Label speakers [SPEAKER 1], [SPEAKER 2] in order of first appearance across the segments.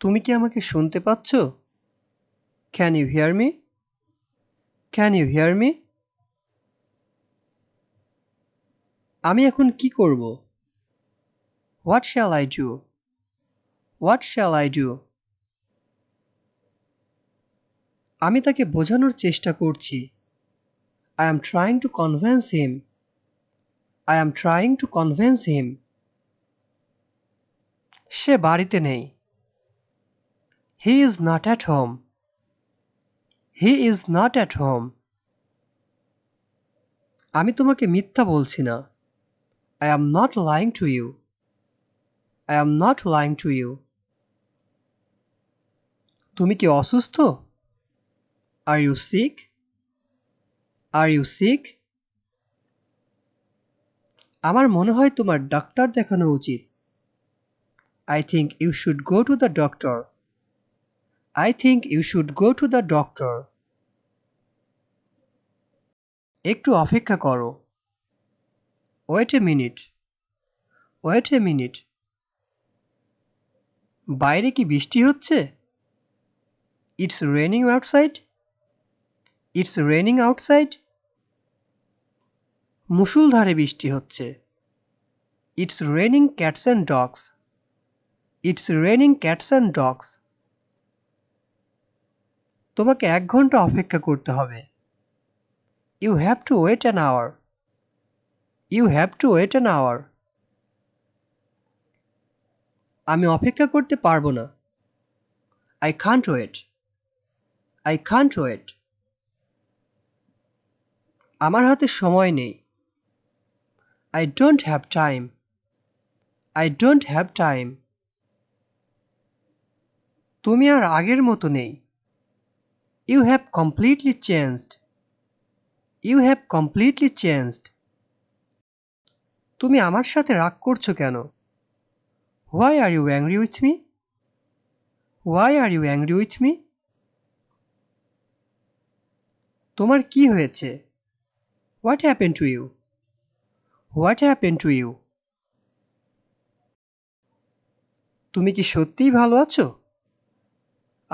[SPEAKER 1] তুমি কি আমাকে শুনতে পাচ্ছ? Can you hear me? Can you hear me? আমি এখন কি করব? What shall I do? What shall I do? আমি তাকে বোঝানোর চেষ্টা করছি। I am trying to convince him. I am trying to convince him. সে বাড়িতে নেই। He is not at home. He is not at home. আমি তোমাকে মিথ্যা বলছি না। I am not lying to you. I am not lying to you. তুমি কি অসুস্থ? Are you sick? Are you sick? আমার মনে হয় তোমার ডাক্তার দেখানো উচিত। I think you should go to the doctor. I think you should go to the doctor. একটু অপেক্ষা করো। Wait a minute. Wait a minute. বাইরে কি বৃষ্টি হচ্ছে? It's raining outside. It's raining outside. মুষলধারে বৃষ্টি হচ্ছে। It's raining cats and dogs. It's raining cats and dogs. তোমাকে 1 ঘন্টা অপেক্ষা করতে হবে। You have to wait an hour. You have to wait an hour. আমি অপেক্ষা করতে পারবো না। I can't wait. I can't wait. আমার হাতে সময় নেই। I don't have time. I don't have time. তুমি আর আগের মতো নেই। You have completely changed. You have completely changed. তুমি আমার সাথে রাগ করছো কেন? Why are you angry with me? Why are you angry with me? তোমার কি হয়েছে? What happened to you? What happened to you? তুমি কি সত্যিই ভালো আছো?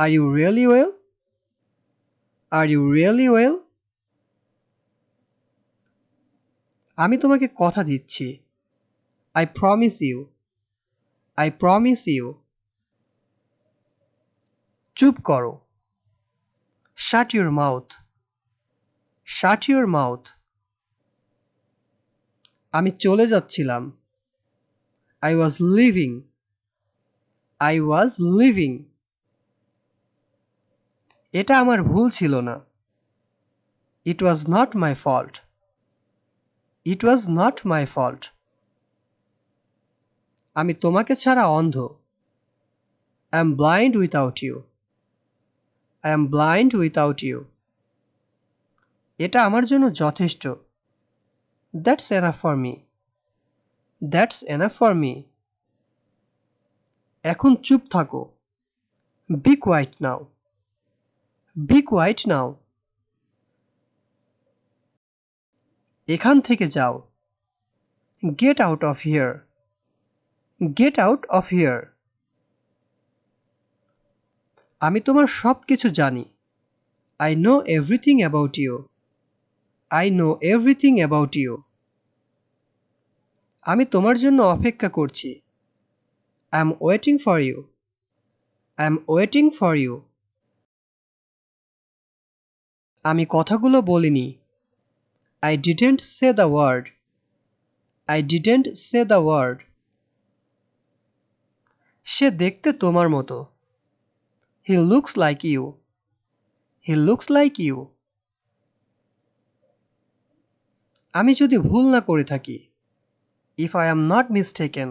[SPEAKER 1] Are you really well? Are you really well? আমি তোমাকে কথা দিচ্ছি। I promise you. I promise you. চুপ করো। Shut your mouth. Shut your mouth. আমি চলে যাচ্ছিলাম। I was leaving. I was leaving. এটা আমার ভুল ছিল না। It was not my fault. It was not my fault. আমি তোমাকে ছাড়া অন্ধ। I am blind without you. I am blind without you. এটা আমার জন্য যথেষ্ট। That's enough for me. That's enough for me. এখন চুপ থাকো। Be quiet now. Be quiet now. এখান থেকে যাও। Get out of here. Get out of here. আমি তোমার সব কিছু জানি। I know everything about you. I know everything about you. আমি তোমার জন্য অপেক্ষা করছি। I am waiting for you. I am waiting for you. আমি কথাগুলো বলিনি। I didn't say the word. I didn't say the word. সে দেখতে তোমার মতো। He looks like you. He looks like you. আমি যদি ভুল না করে থাকি। If I am not mistaken.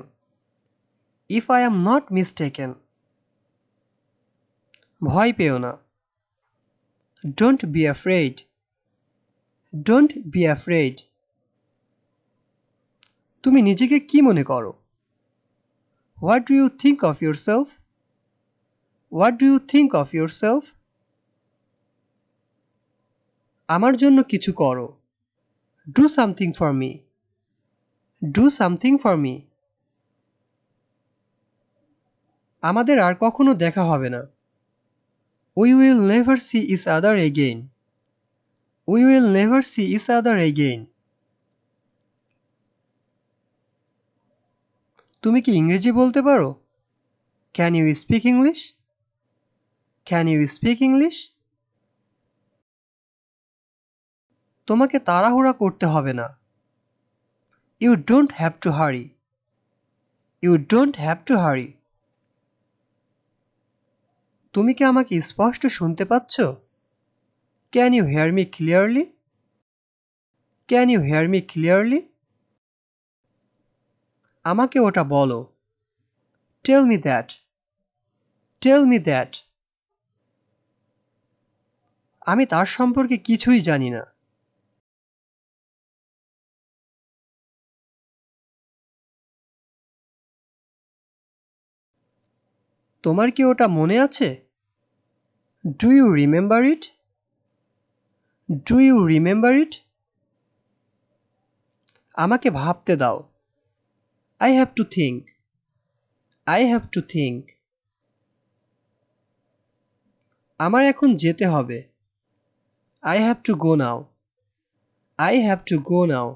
[SPEAKER 1] If I am not mistaken. ভয় পেও না। Don't be afraid. Don't be afraid. তুমি নিজেকে কি মনে করো? What do you think of yourself? What do you think of yourself? আমার জন্য কিছু করো। Do something for me. Do something for me. আমাদের আর কখনো দেখা হবে না। We will never see each other again. We will never see each other again. তুমি কি ইংরেজি বলতে পারো? Can you speak English? Can you speak English? তোমাকে তাড়াহুড়া করতে হবে না। You don't have to hurry. You don't have to hurry. তুমি কি আমাকে স্পষ্ট শুনতে পাচ্ছ? Can you hear me clearly? Can you hear me clearly? আমাকে ওটা বলো। Tell me that. Tell me that. আমি তার সম্পর্কে কিছুই জানি না। তোমার কি ওটা মনে আছে? Do you remember it? Do you remember it? আমাকে ভাবতে দাও। I have to think. I have to think. আমার এখন যেতে হবে। I have to go now. I have to go now.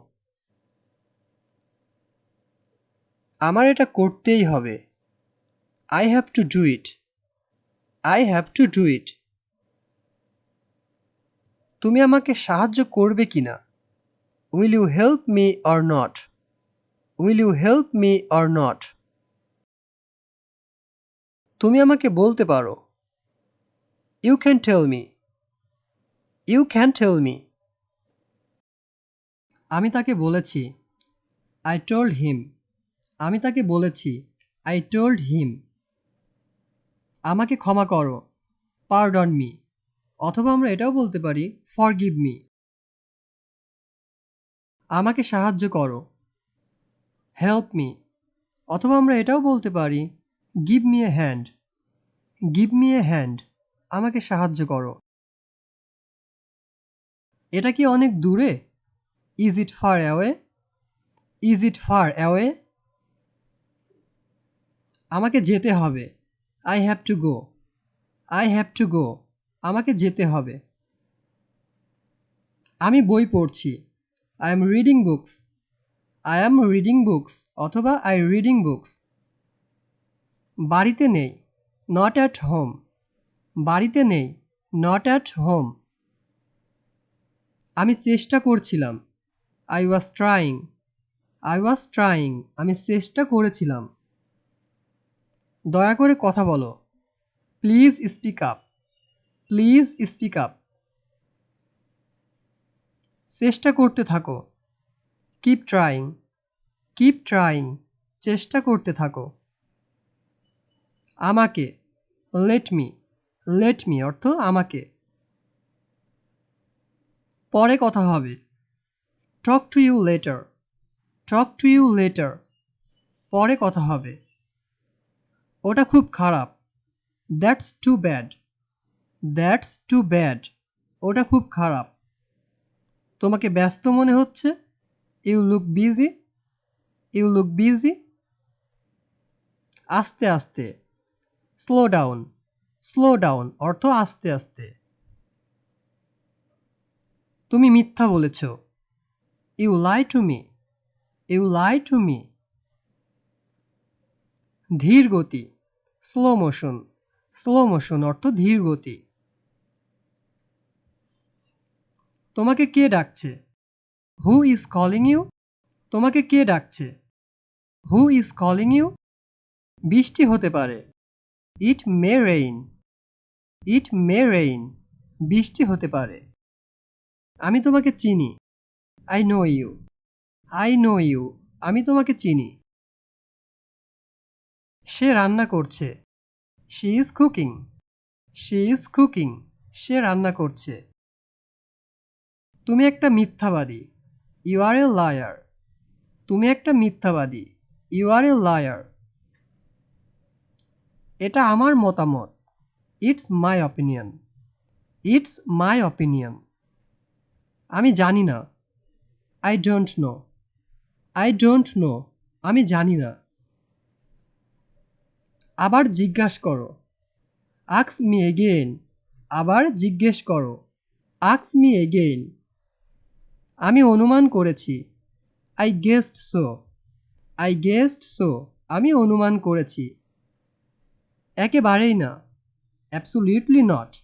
[SPEAKER 1] আমার এটা করতেই হবে। I have to do it. I have to do it. তুমি আমাকে সাহায্য করবে কিনা? Will you help me or not? Will you help me or not? তুমি আমাকে বলতে পারো। You can tell me. You can tell me. আমি তাকে বলেছি। I told him. আমি তাকে বলেছি। I told him. আমাকে ক্ষমা করো। Pardon me. অথবা আমরা এটাও বলতে পারি forgive me. আমাকে সাহায্য করো। Help me. অথবা আমরা এটাও বলতে পারি give me a hand. Give me a hand. আমাকে সাহায্য করো। এটা কি অনেক দূরে? Is it far away? Is it far away? আমাকে যেতে হবে। I have to go. I have to go. আমাকে যেতে হবে। আমি বই পড়ছি। I am reading books. I am reading books অথবা I reading books. বাড়িতে নেই। Not at home. বাড়িতে নেই। Not at home. আমি চেষ্টা করছিলাম। I was trying. I was trying. আমি চেষ্টা করেছিলাম। দয়া করে কথা বলো। Please speak up. Please speak up. চেষ্টা করতে থাকো। Keep trying. Keep trying. চেষ্টা করতে থাকো। আমাকে। Let me. Let me অর্থ আমাকে। পরে কথা হবে। Talk to you later. Talk to you later. পরে কথা হবে। ওটা খুব খারাপ। That's too bad. That's too bad. ওটা খুব খারাপ। তোমাকে ব্যস্ত মনে হচ্ছে? You look busy. You look busy. আস্তে আস্তে। Slow down. Slow down অর্থ আস্তে আস্তে। তুমি মিথ্যা বলেছ। You lie to me. You lie to me. ধীর গতি। Slow motion. Slow motion অর্থ ধীর গতি। তোমাকে কে ডাকছে? Who is calling you? তোমাকে কে ডাকছে? Who is calling you? বৃষ্টি হতে পারে। It may rain. It may rain. বৃষ্টি হতে পারে। আমি তোমাকে চিনি। I know you. I know you. আমি তোমাকে চিনি। সে রান্না করছে। She is cooking. She is cooking. সে রান্না করছে। তুমি একটা মিথ্যাবাদী। You are a liar. তুমি একটা মিথ্যাবাদী। You are a liar. এটা আমার মতামত। It's my opinion. It's my opinion. আমি জানি না। I don't know. I don't know. আমি জানি না। আবার জিজ্ঞাসা করো। Ask me again. আবার জিজ্ঞেস করো। Ask me again. আমি অনুমান করেছি। I guessed so. I guessed so. আমি অনুমান করেছি। একেবারেই না। Absolutely not.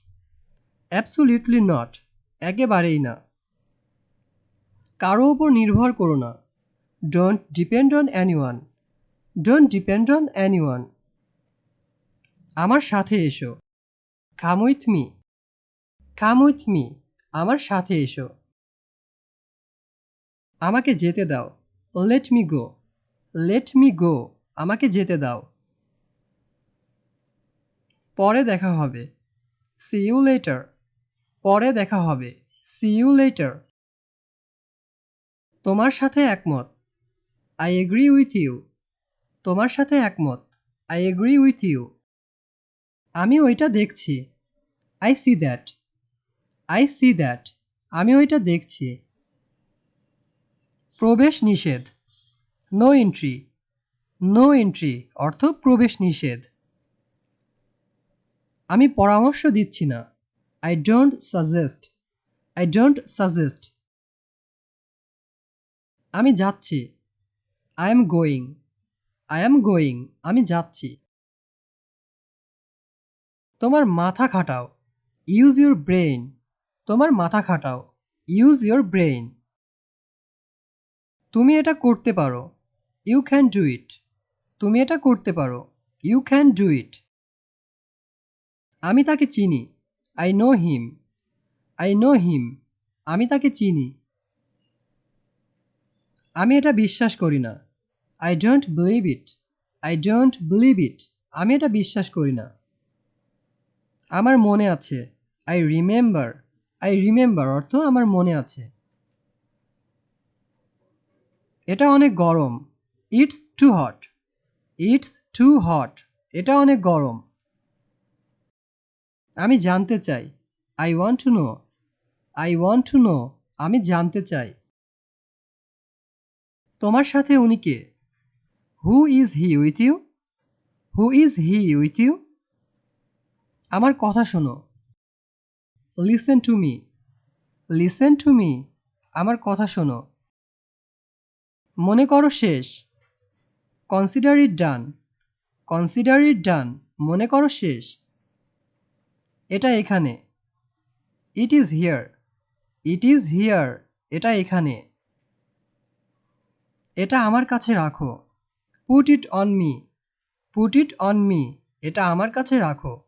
[SPEAKER 1] Absolutely not. একেবারেই না। কারো উপর নির্ভর করো না। Don't depend on anyone. Don't depend on anyone. আমার সাথে এসো। Come with me. Come with me. আমার সাথে এসো। আমাকে যেতে দাও। Let me go. Let me go. আমাকে যেতে দাও। পরে দেখা হবে। See you later. পরে দেখা হবে। See you later. তোমার সাথে একমত। I agree with you. তোমার সাথে একমত। I agree with you. আমি ওইটা দেখছি। I see that. I see that. আমি ওইটা দেখছি। প্রবেশ নিষেধ। No entry. নো এন্ট্রি অর্থ প্রবেশ নিষেধ। আমি পরামর্শ দিচ্ছি না। I don't suggest. I don't suggest. আমি যাচ্ছি। I am going. I am going. আমি যাচ্ছি। তোমার মাথা খাটাও। Use your brain. তোমার মাথা খাটাও। Use your brain. তুমি এটা করতে পারো। You can do it. তুমি এটা করতে পারো। You can do it. আমি তাকে চিনি। I know him. I know him. আমি তাকে চিনি। আমি এটা বিশ্বাস করি না। I don't believe it. I don't believe it. আমি এটা বিশ্বাস করি না। আমার মনে আছে। I remember. আই রিমেম্বার অর্থ আমার মনে আছে। এটা অনেক গরম। It's too hot. It's too hot. এটা অনেক গরম। আমি জানতে চাই। I want to know. I want to know. আমি জানতে চাই। তোমার সাথে উনি কে? Who is he with you? Who is he with you? আমার কথা শোনো। Listen to me. Listen to me. আমার কথা শোনো। মনে করো শেষ। Consider it done. Consider it done. মনে করো শেষ। এটা এখানে। It is here. It is here. এটা এখানে। এটা আমার কাছে রাখো। Put it on me. Put it on me. এটা আমার কাছে রাখো।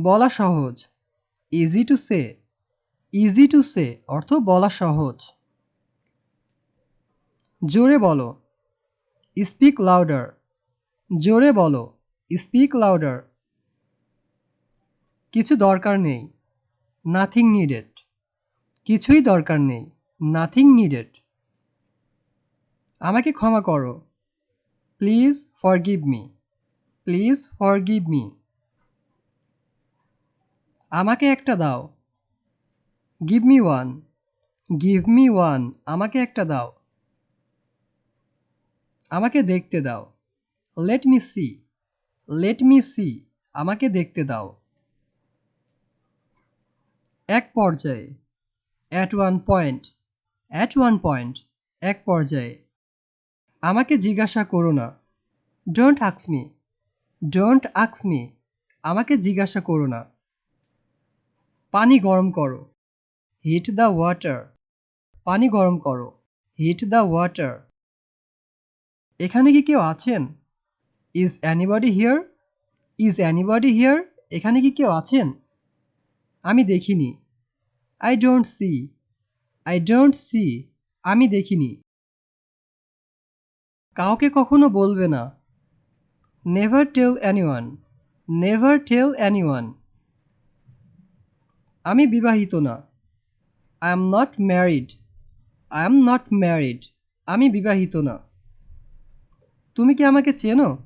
[SPEAKER 1] বলা সহজ। Easy to say. Easy to say অর্থ বলা সহজ। জোরে বলো। Speak louder. জোরে বলো। Speak louder. কিছু দরকার নেই। Nothing needed. কিছুই দরকার নেই। Nothing needed. আমাকে ক্ষমা করো। Please forgive me. Please forgive me. আমাকে একটা দাও। Give me one. Give me one. আমাকে একটা দাও। আমাকে দেখতে দাও। Let me see. Let me see. আমাকে দেখতে দাও। এক পর্যায়ে। At one point. At one point. এক পর্যায়ে। আমাকে জিজ্ঞাসা করো না। Don't ask me. Don't ask me. আমাকে জিজ্ঞাসা করো না। পানি গরম করো। Heat the water. পানি গরম করো। Heat the water. এখানে কি কেউ আছেন? Is anybody here? Is anybody here? এখানে কি কেউ আছেন? আমি দেখিনি। I don't see. I don't C. আমি দেখিনি। কাউকে কখনো বলবে না। Never tell anyone. Never tell anyone. আমি বিবাহিত না। I am not married. I am not married. আমি বিবাহিত না। তুমি কি আমাকে চেনো?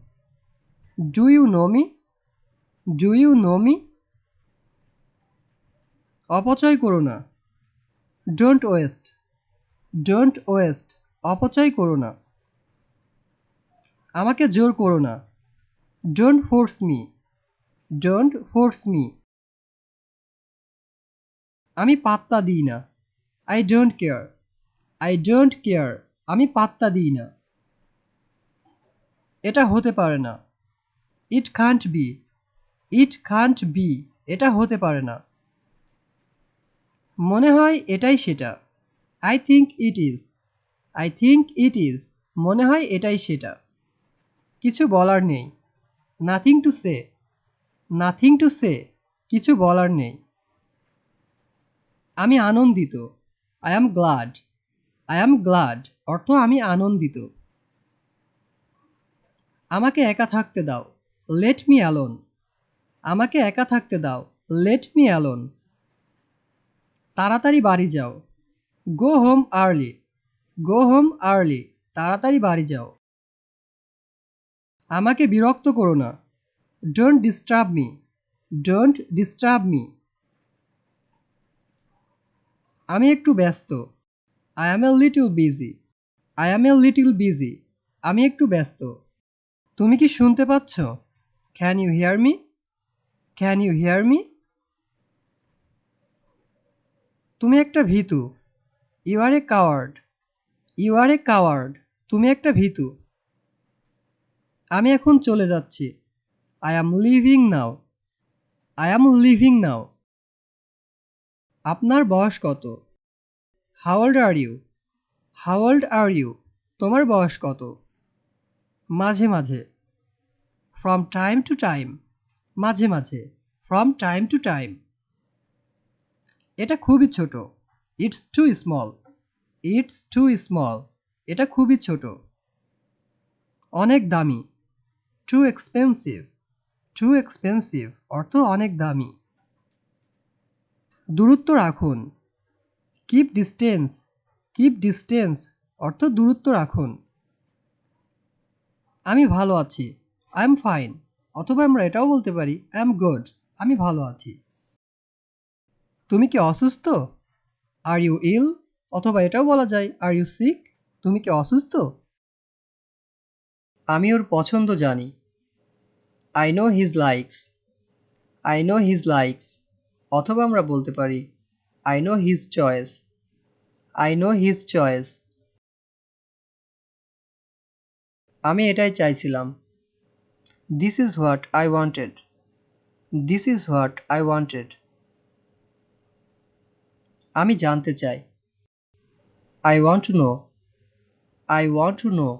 [SPEAKER 1] Do you know me? Do you know me? অপচয় করো না। Don't waste. Don't waste. অপচয় করো না। আমাকে জোর করো না। Don't force me. Don't force me. আমি পাত্তা দিই না। I don't care. I don't care. আমি পাত্তা দিই না। এটা হতে পারে না। It can't be. It can't be. এটা হতে পারে না। মনে হয় এটাই সেটা। I think it is. I think it is. মনে হয় এটাই সেটা। কিছু বলার নেই। Nothing to say. Nothing to say. কিছু বলার নেই। আমি আনন্দিত। I am glad. I am glad. অর্থ আমি আনন্দিত। আমাকে একা থাকতে দাও। Let me alone. আমাকে একা থাকতে দাও। Let me alone. তাড়াতাড়ি বাড়ি যাও। Go home early. Go home early. তাড়াতাড়ি বাড়ি যাও। আমাকে বিরক্ত করো না। Don't disturb me. Don't disturb me. আমি একটু ব্যস্ত। I am a little busy. I am a little busy. আমি একটু ব্যস্ত। তুমি কি শুনতে পাচ্ছ? Can you hear me? Can you hear me? তুমি একটা ভীতু। You are a coward. You are a coward. তুমি একটা ভীতু। আমি এখন চলে যাচ্ছি। I am leaving now. I am leaving now. আপনার বয়স কত? How old are you? How old are you? তোমার বয়স কত? মাঝে মাঝে। From time to time. মাঝে মাঝে। From time to time. এটা খুবই ছোট। It's too small. It's too small. এটা খুবই ছোট। অনেক দামি। Too expensive. Too expensive. অর্থ অনেক দামি। দূরত্ব রাখুন। Keep distance. Keep distance. অর্থ দূরত্ব রাখুন। আমি ভালো আছি। I am fine. অথবা আমরা এটাও বলতে পারি I am good. আমি ভালো আছি। তুমি কি অসুস্থ? Are you ill? অথবা এটাও বলা যায় Are you sick? তুমি কি অসুস্থ? আমি ওর পছন্দ জানি। I know his likes. I know his likes. অথবা আমরা বলতে পারি I know his choice. I know his choice. আমি এটাই চাইছিলাম। This is what I wanted. This is what I wanted. আমি জানতে চাই। I want to know. I want to know.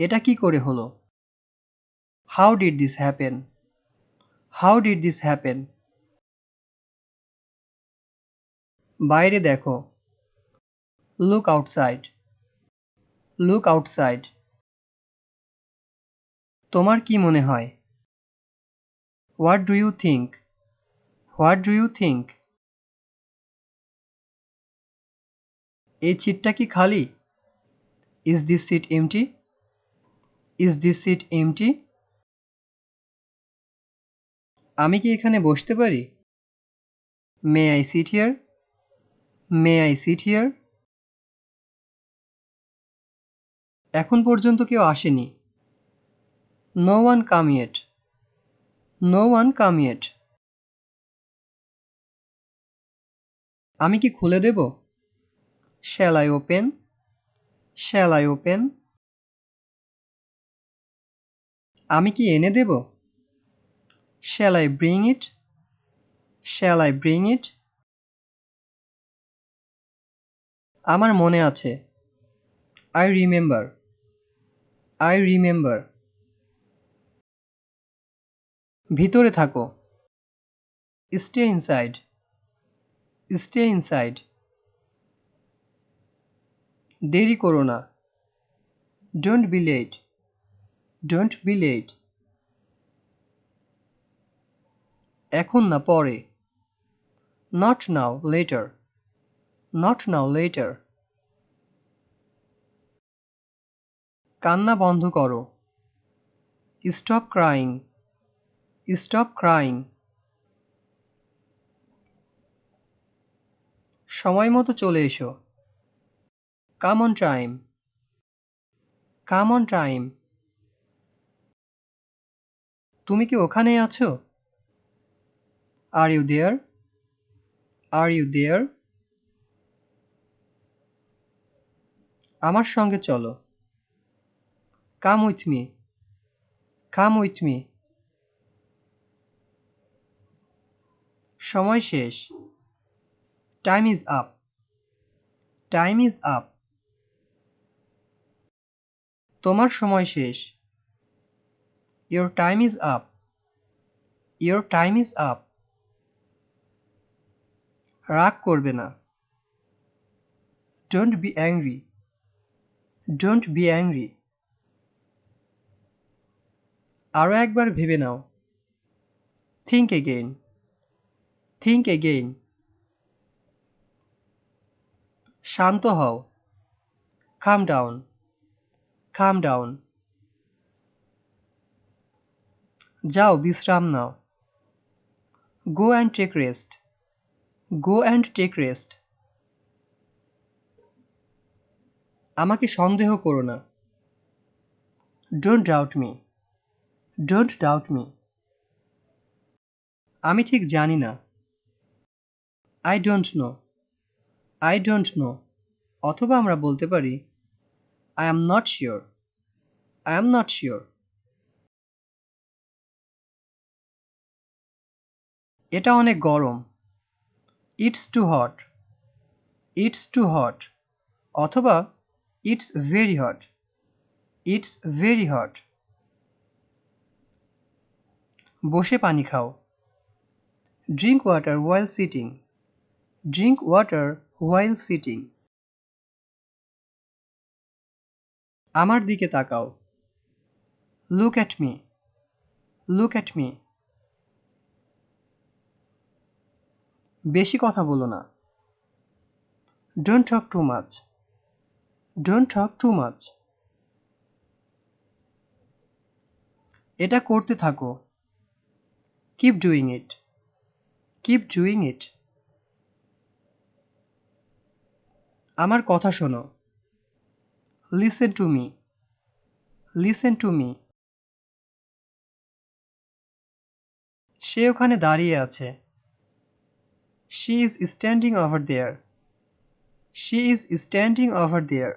[SPEAKER 1] এটা কি করে হলো? How did this happen? How did this happen? বাইরে দেখো। Look outside. Look outside. তোমার কি মনে হয়? What do you think? What do you think? এই সিটটা কি খালি? Is this seat empty? Is this seat empty? আমি কি এখানে বসতে পারি? May I sit here? May I sit here? এখন পর্যন্ত কেউ আসেনি। No one come yet. No one come yet. আমি কি খুলে দেব? Shall I open? Shall I open? আমি কি এনে দেব? Shall I bring it? Shall I bring it? আমার মনে আছে। I remember. I remember. ভিতরে থাকো। Stay inside. Stay inside. দেরি করো না। Don't be late. Don't be late. এখন না পরে। Not now, later. Not now, later. কান্না বন্ধ করো। Stop crying. Stop crying. সময় মতো চলে এসো। Come on time. Come on time. তুমি কি ওখানেই আছো? Are you there? Are you there? আমার সঙ্গে চলো। Come with me. Come with me. সময় শেষ। Time is up. Time is up. তোমার সময় শেষ। Your time is up. Your time is up. রাগ করবে না। Don't be angry. Don't be angry. আরো একবার ভেবে নাও। Think again. Think again. শান্ত হও। Calm down. Calm down. যাও বিশ্রাম নাও। Go and take rest. Go and take rest. আমাকে সন্দেহ করো না। Don't doubt me. Don't doubt me. আমি ঠিক জানি না। I don't know. I don't know. অথবা আমরা বলতে পারি I am not sure. I am not sure. এটা অনেক গরম। It's too hot. It's too hot. অথবা It's very hot. It's very hot. বসে পানি খাও। Drink water while sitting. Drink water while sitting. আমার দিকে তাকাও। Look at me. Look at me. বেশি কথা বলো না। Don't talk too much. Don't talk too much. এটা করতে থাকো। Keep doing it. Keep doing it. আমার কথা শোনো। Listen to me. Listen to me. সে ওখানে দাঁড়িয়ে আছে। She is standing over there. She is standing over there.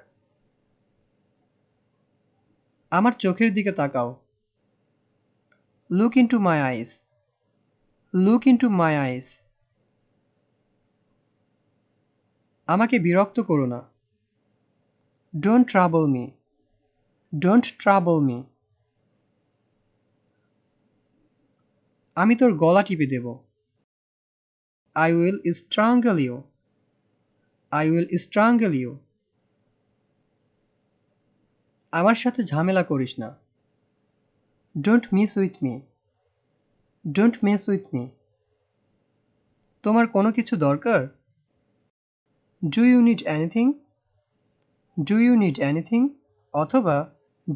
[SPEAKER 1] আমার চোখের দিকে তাকাও। Look into my eyes. Look into my eyes. আমাকে বিরক্ত করো না। Don't trouble me. Don't trouble me. আমি তোর গলা টিপে দেব। I will strangle you. I will strangle you. আমার সাথে ঝামেলা করিস না। Don't mess with me. Don't mess with me. তোমার কোনো কিছু দরকার? Do you need anything? Do you need anything? অথবা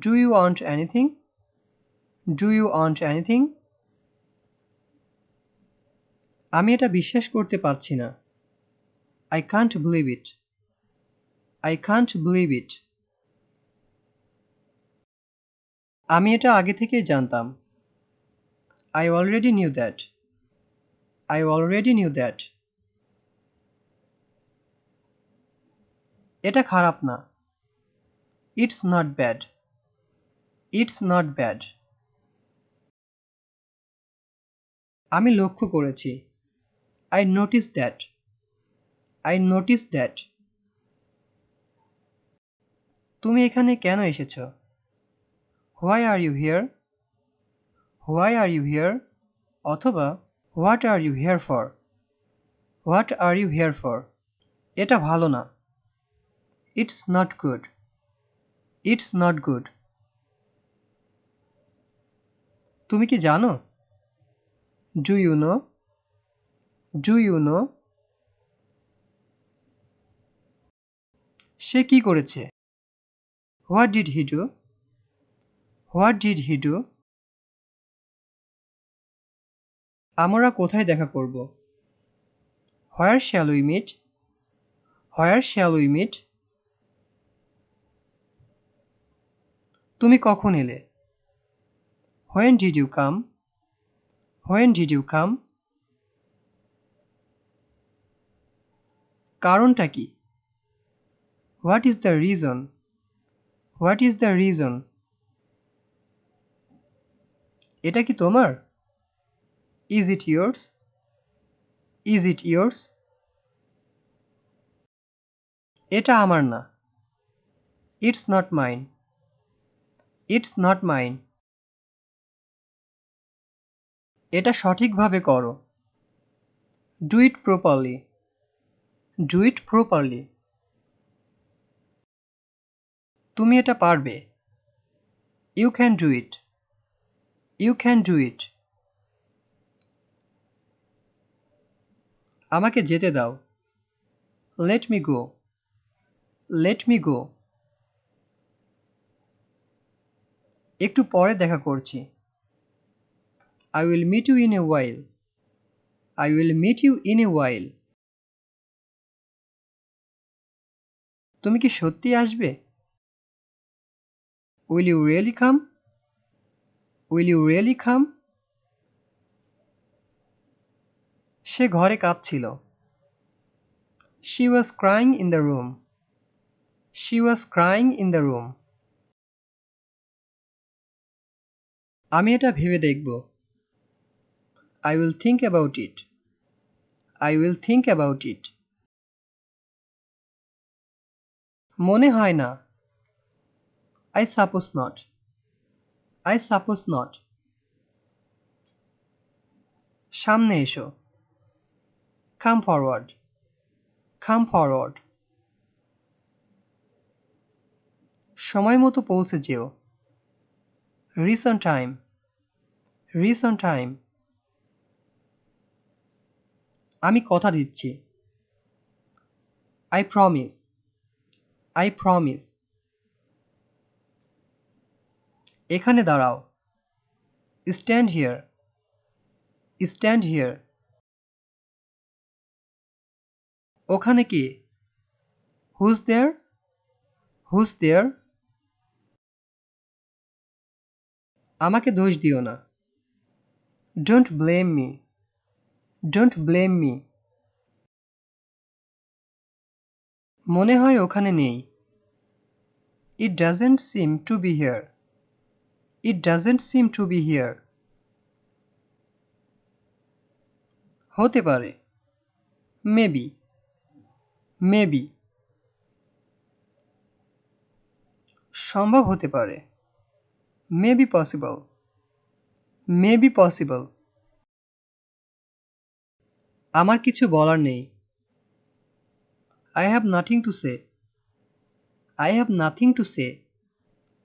[SPEAKER 1] Do you want anything? Do you want anything? আমি এটা বিশ্বাস করতে পারছি না। I can't believe it. I can't believe it. আমি এটা আগে থেকেই জানতাম। I already knew that. I already knew that. এটা খারাপ না। It's not bad. It's not bad. আমি লক্ষ্য করেছি। I noticed that. I noticed that. তুমি এখানে কেন এসেছো? Why are you here? Why are you here? অথবা What are you here for? What are you here for? এটা ভালো না। It's not good. It's not good. তুমি কি জানো? Do you know? Do you know? সে কি করেছে? What did he do? What did he do? আমরা কোথায় দেখা করব? Where shall we meet? Where shall we meet? তুমি কখন এলে? When did you come? When did you come? কারণটা কি? What is the reason? What is the reason? এটা কি তোমার? Is it yours? Is it yours? এটা আমার না। It's not mine. It's not mine. এটা সঠিকভাবে করো। Do it properly. Do it properly. তুমি এটা পারবে। You can do it. You can do it. আমাকে যেতে দাও। Let me go. Let me go. একটু পরে দেখা করছি। I will meet you in a while. I will meet you in a while. তুমি কি সত্যি আসবে? Will you really come? Will you really come? সে ঘরে কাঁদছিল। She was crying in the room. She was crying in the room. আমি এটা ভেবে দেখব। I will think about it. I will think about it. মনে হয় না। I suppose not. I suppose not. সামনে এসো। Come forward. Come forward. সময় মতো পৌঁছে যেও। Reach on time. Reach on time. আমি কথা দিচ্ছি। I promise. I promise. এখানে দাঁড়াও। Stand here. Stand here. ওখানে কে? Who's there? Who's there? আমাকে দোষ দিও না। Don't blame me. Don't blame me. মনে হয় ওখানে নেই। It doesn't seem to be here. It doesn't seem to be here. হতে পারে। Maybe. Maybe. সম্ভব হতে পারে। May be possible. May be possible. আমার কিছু বলার নেই। I have nothing to say. I have nothing to say.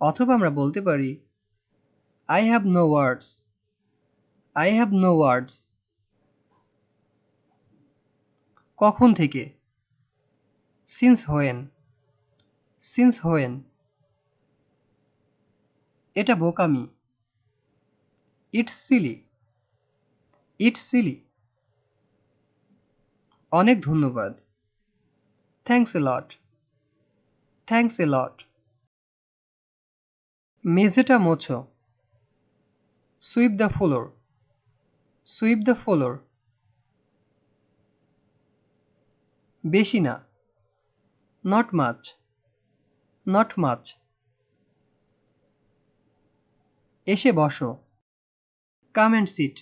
[SPEAKER 1] অথবা আমরা বলতে পারি I have no words. I have no words. কখন থেকে? Since when? Since when? এটা বোকামি। It's silly. It's silly. অনেক ধন্যবাদ। Thanks a lot. Thanks a lot. মেঝেটা মোছো। Sweep the floor. Sweep the floor. বেশি না। Not much. Not much. এসে বসো। Come and sit.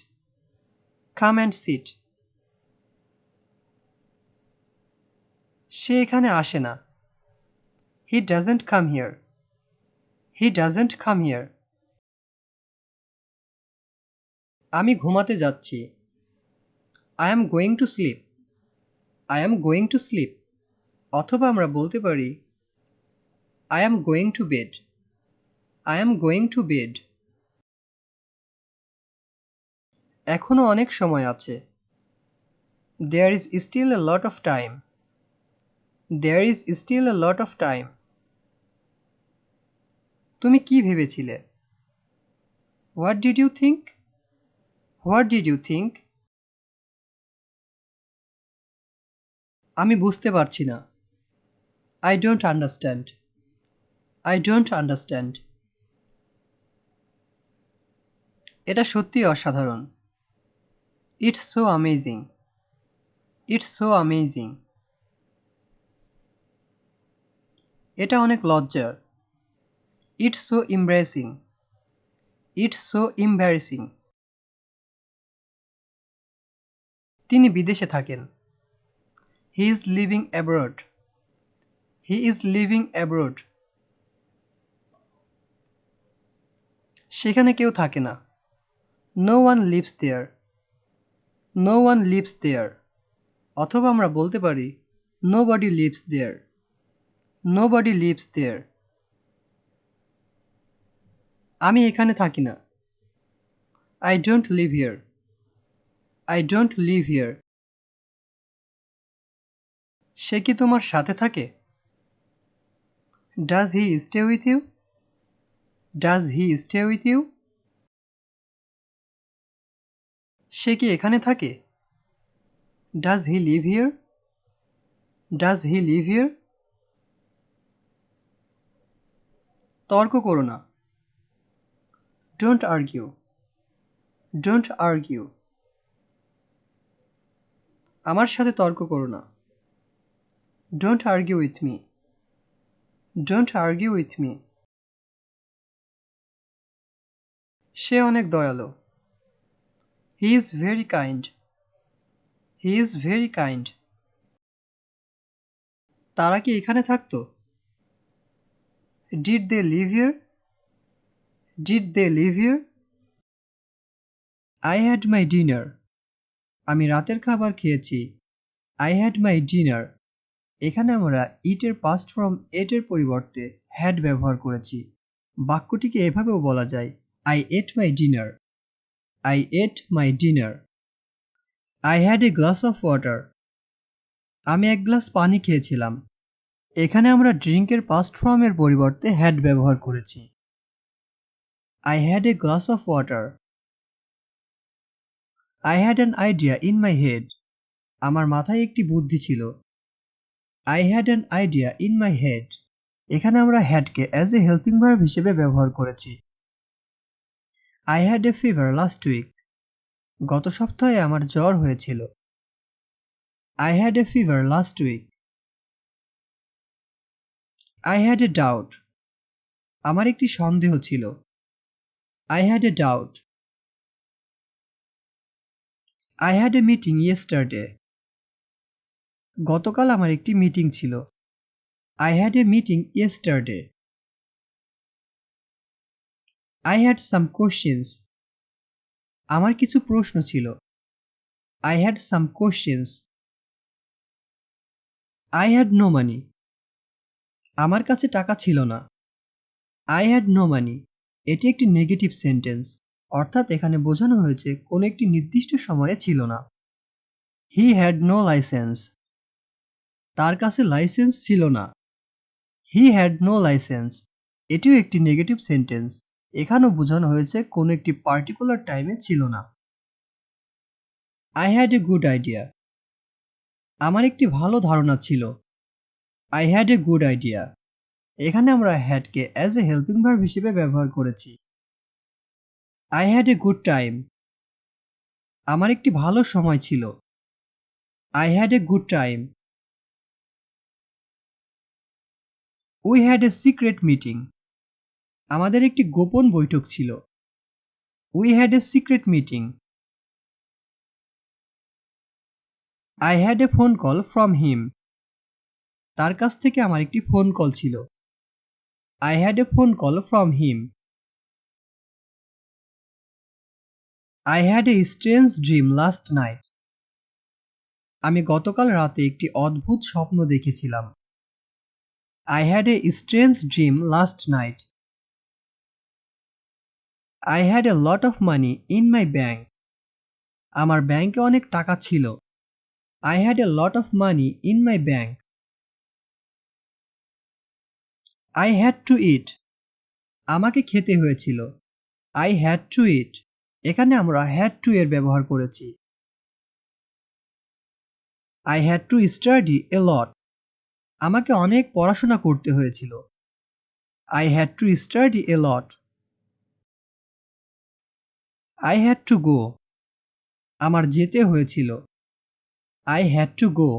[SPEAKER 1] Come and sit. সে এখানে আসে না। He doesn't come here. He doesn't come here. আমি ঘুমাতে যাচ্ছি। I am going to sleep. I am going to sleep. অথবা আমরা বলতে পারি I am going to bed. I am going to bed. এখনো অনেক সময় আছে। There is still a lot of time. There is still a lot of time. তুমি কি ভেবেছিলে? What did you think? What did you think? আমি বুঝতে পারছি না। I don't understand. I don't understand. এটা সত্যিই অসাধারণ। It's so amazing. It's so amazing. এটা অনেক লজ্জার। It's so embarrassing. It's so embarrassing. তিনি বিদেশে থাকেন। He is living abroad. He is living abroad. সেখানে কেউ থাকে না। No one lives there. No one lives there. অথবা আমরা বলতে পারি nobody lives there. Nobody lives there. আমি এখানে থাকি না। I don't live here. I don't live here. সে কি তোমার সাথে থাকে? Does he stay with you? Does he stay with you? সে কি এখানে থাকে? Does he live here? Does he live here? তর্ক করো না। Don't argue. Don't argue. আমার সাথে তর্ক করো না। Don't argue with me. Don't argue with me. সে অনেক দয়ালু। He is very kind. He is very kind. তারা কি এখানে থাকতো? Did they live here? Did they live here? I had my dinner. আমি রাতের খাবার খেয়েছি। I had my dinner. এখানে আমরা eat এর past form ate এর পরিবর্তে had ব্যবহার করেছি। বাক্যটিকে এভাবেও বলা যায় I ate my dinner. I ate my dinner. I had a glass of water. আমি এক গ্লাস পানি খেয়েছিলাম। এখানে আমরা drink এর past form এর পরিবর্তে had ব্যবহার করেছি। I had a glass of water. I had an idea in my head. আমার মাথায় একটি বুদ্ধি ছিল। I had an idea in my head. এখানে আমরা had K as a helping verb হিসেবে ব্যবহার করেছি। I had a fever last week. গত সপ্তাহে আমার জ্বর হয়েছিল। I had a fever last week. I had a doubt. আমার একটি সন্দেহ ছিল। I had a doubt. I had a meeting yesterday. গতকাল আমার একটি মিটিং ছিল। I had a meeting yesterday. I had some questions. আমার কিছু প্রশ্ন ছিল। I had some questions. I had no money. আমার কাছে টাকা ছিল না। I had no money. এটি একটি নেগেটিভ সেন্টেন্স, অর্থাৎ এখানে বোঝানো হয়েছে কোনো একটি নির্দিষ্ট সময়ে ছিল না। He had no license. তার কাছে লাইসেন্স ছিল না। He had no license. এটিও একটি নেগেটিভ সেন্টেন্স, এখানেও বোঝানো হয়েছে কোনো একটি পার্টিকুলার টাইমে ছিল না। I had a good idea. আমার একটি ভালো ধারণা ছিল। I had a good idea. এখানে আমরা had K as a helping verb হিসেবে ব্যবহার করেছি। I had a good time. আমার একটি ভালো সময় ছিল। I had a good time. We had a secret meeting. আমাদের একটি গোপন বৈঠক ছিল। We had a secret meeting. I had a phone call from him. তার কাছ থেকে আমার একটি ফোন কল ছিল। I had a phone call from him. I had a strange dream last night. আমি গতকাল রাতে একটি অদ্ভুত স্বপ্ন দেখেছিলাম। I had a strange dream last night. I had a lot of money in my bank. আমার ব্যাংকে অনেক টাকা ছিল। I had a lot of money in my bank. I had to eat. আমাকে খেতে হয়েছিল। I had to eat. এখানে আমরা had to এর ব্যবহার করেছি। I had to study a lot. আমাকে অনেক পড়াশোনা করতে হয়েছিল। I had to study a lot. I had to go. আমার যেতে হয়েছিল I had to go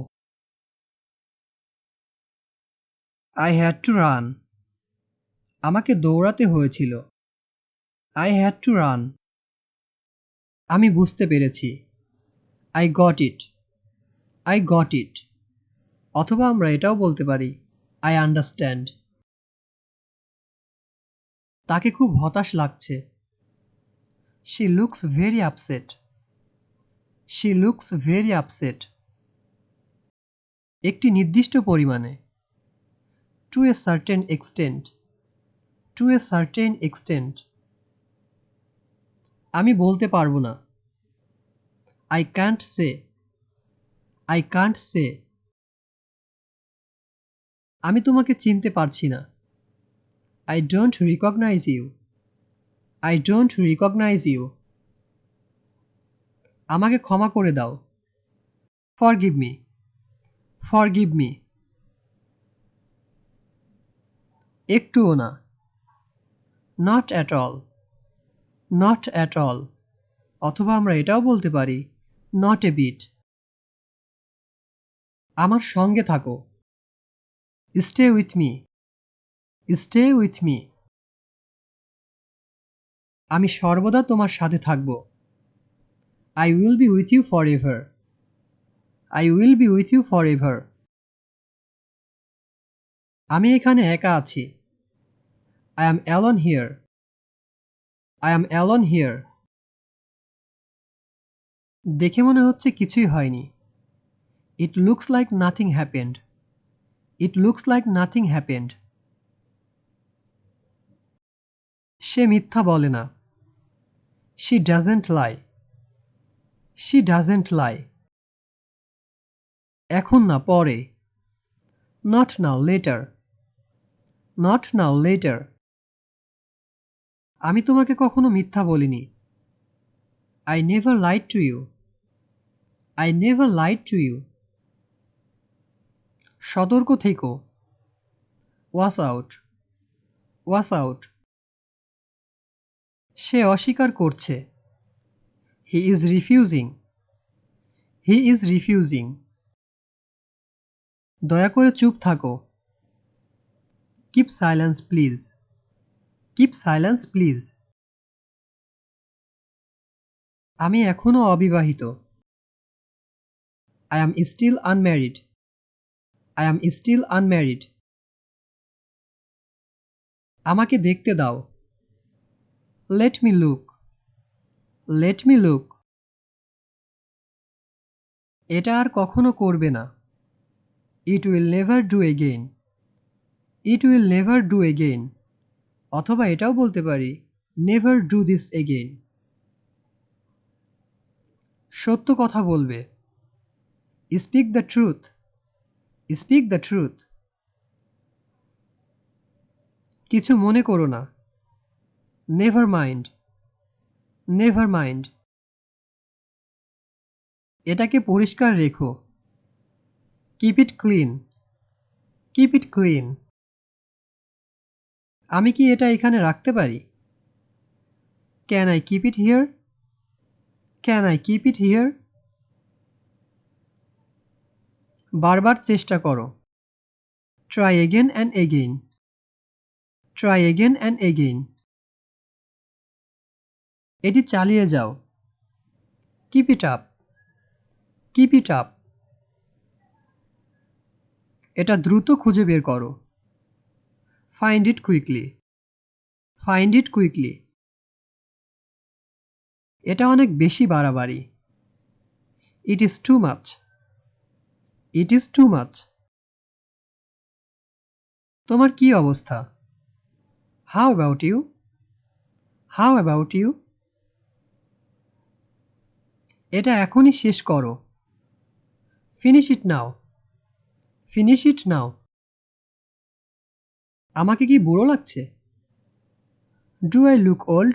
[SPEAKER 1] I had to run আমাকে দৌড়াতে হয়েছিল I had to run আমি বুঝতে পেরেছি I got it I got it অথবা আমরা এটাও বলতে পারি I understand তাকে খুব হতাশ লাগছে She looks very upset She looks very upset একটি নির্দিষ্ট পরিমাণে To a certain extent To a certain extent আমি বলতে পারবো না I can't say I can't say আমি তোমাকে চিনতে পারছি না I don't recognize you I don't recognize you আমাকে ক্ষমা করে দাও Forgive me Forgive me একটুও না Not at all Not at all অথবা আমরা এটাও বলতে পারি Not a bit আমার সঙ্গে থাকো Stay with me Stay with me আমি সর্বদা তোমার সাথে থাকব I will be with you forever I will be with you forever আমি এখানে একা আছি I am alone here I am alone here দেখে মনে হচ্ছে কিছুই হয়নি It looks like nothing happened It looks like nothing happened সে মিথ্যা বলে না She doesn't lie She doesn't lie এখন না পরে Not now later Not now later আমি তোমাকে কখনো মিথ্যা বলিনি I never lied to you I never lied to you সতর্ক থেকো Watch out Watch out সে অস্বীকার করছে He is refusing He is refusing দয়া করে চুপ থাকো Keep silence please Keep silence please আমি এখনো অবিবাহিত I am still unmarried I am still unmarried আমাকে দেখতে দাও Let me look Let me look এটা আর কখনো করবে না It will never do again It will never do again অথবা এটাও বলতে পারি Never do this again সত্য কথা বলবে Speak the truth Speak the truth কিছু মনে করো না Never mind Never mind এটাকে পরিষ্কার রেখো Keep it clean Keep it clean আমি কি এটা এখানে রাখতে পারি Can I keep it here Can I keep it here বারবার চেষ্টা করো Try again and again Try again and again এটি চালিয়ে যাও Keep it up Keep it up এটা দ্রুত খুঁজে বের করো Find it quickly Find it quickly এটা অনেক বেশি বাড়াবাড়ি It is too much It is too much তোমার কি অবস্থা How about you How about you এটা এখনই শেষ করো Finish it now Finish it now আমাকে কি বুড়ো লাগছে Do I look old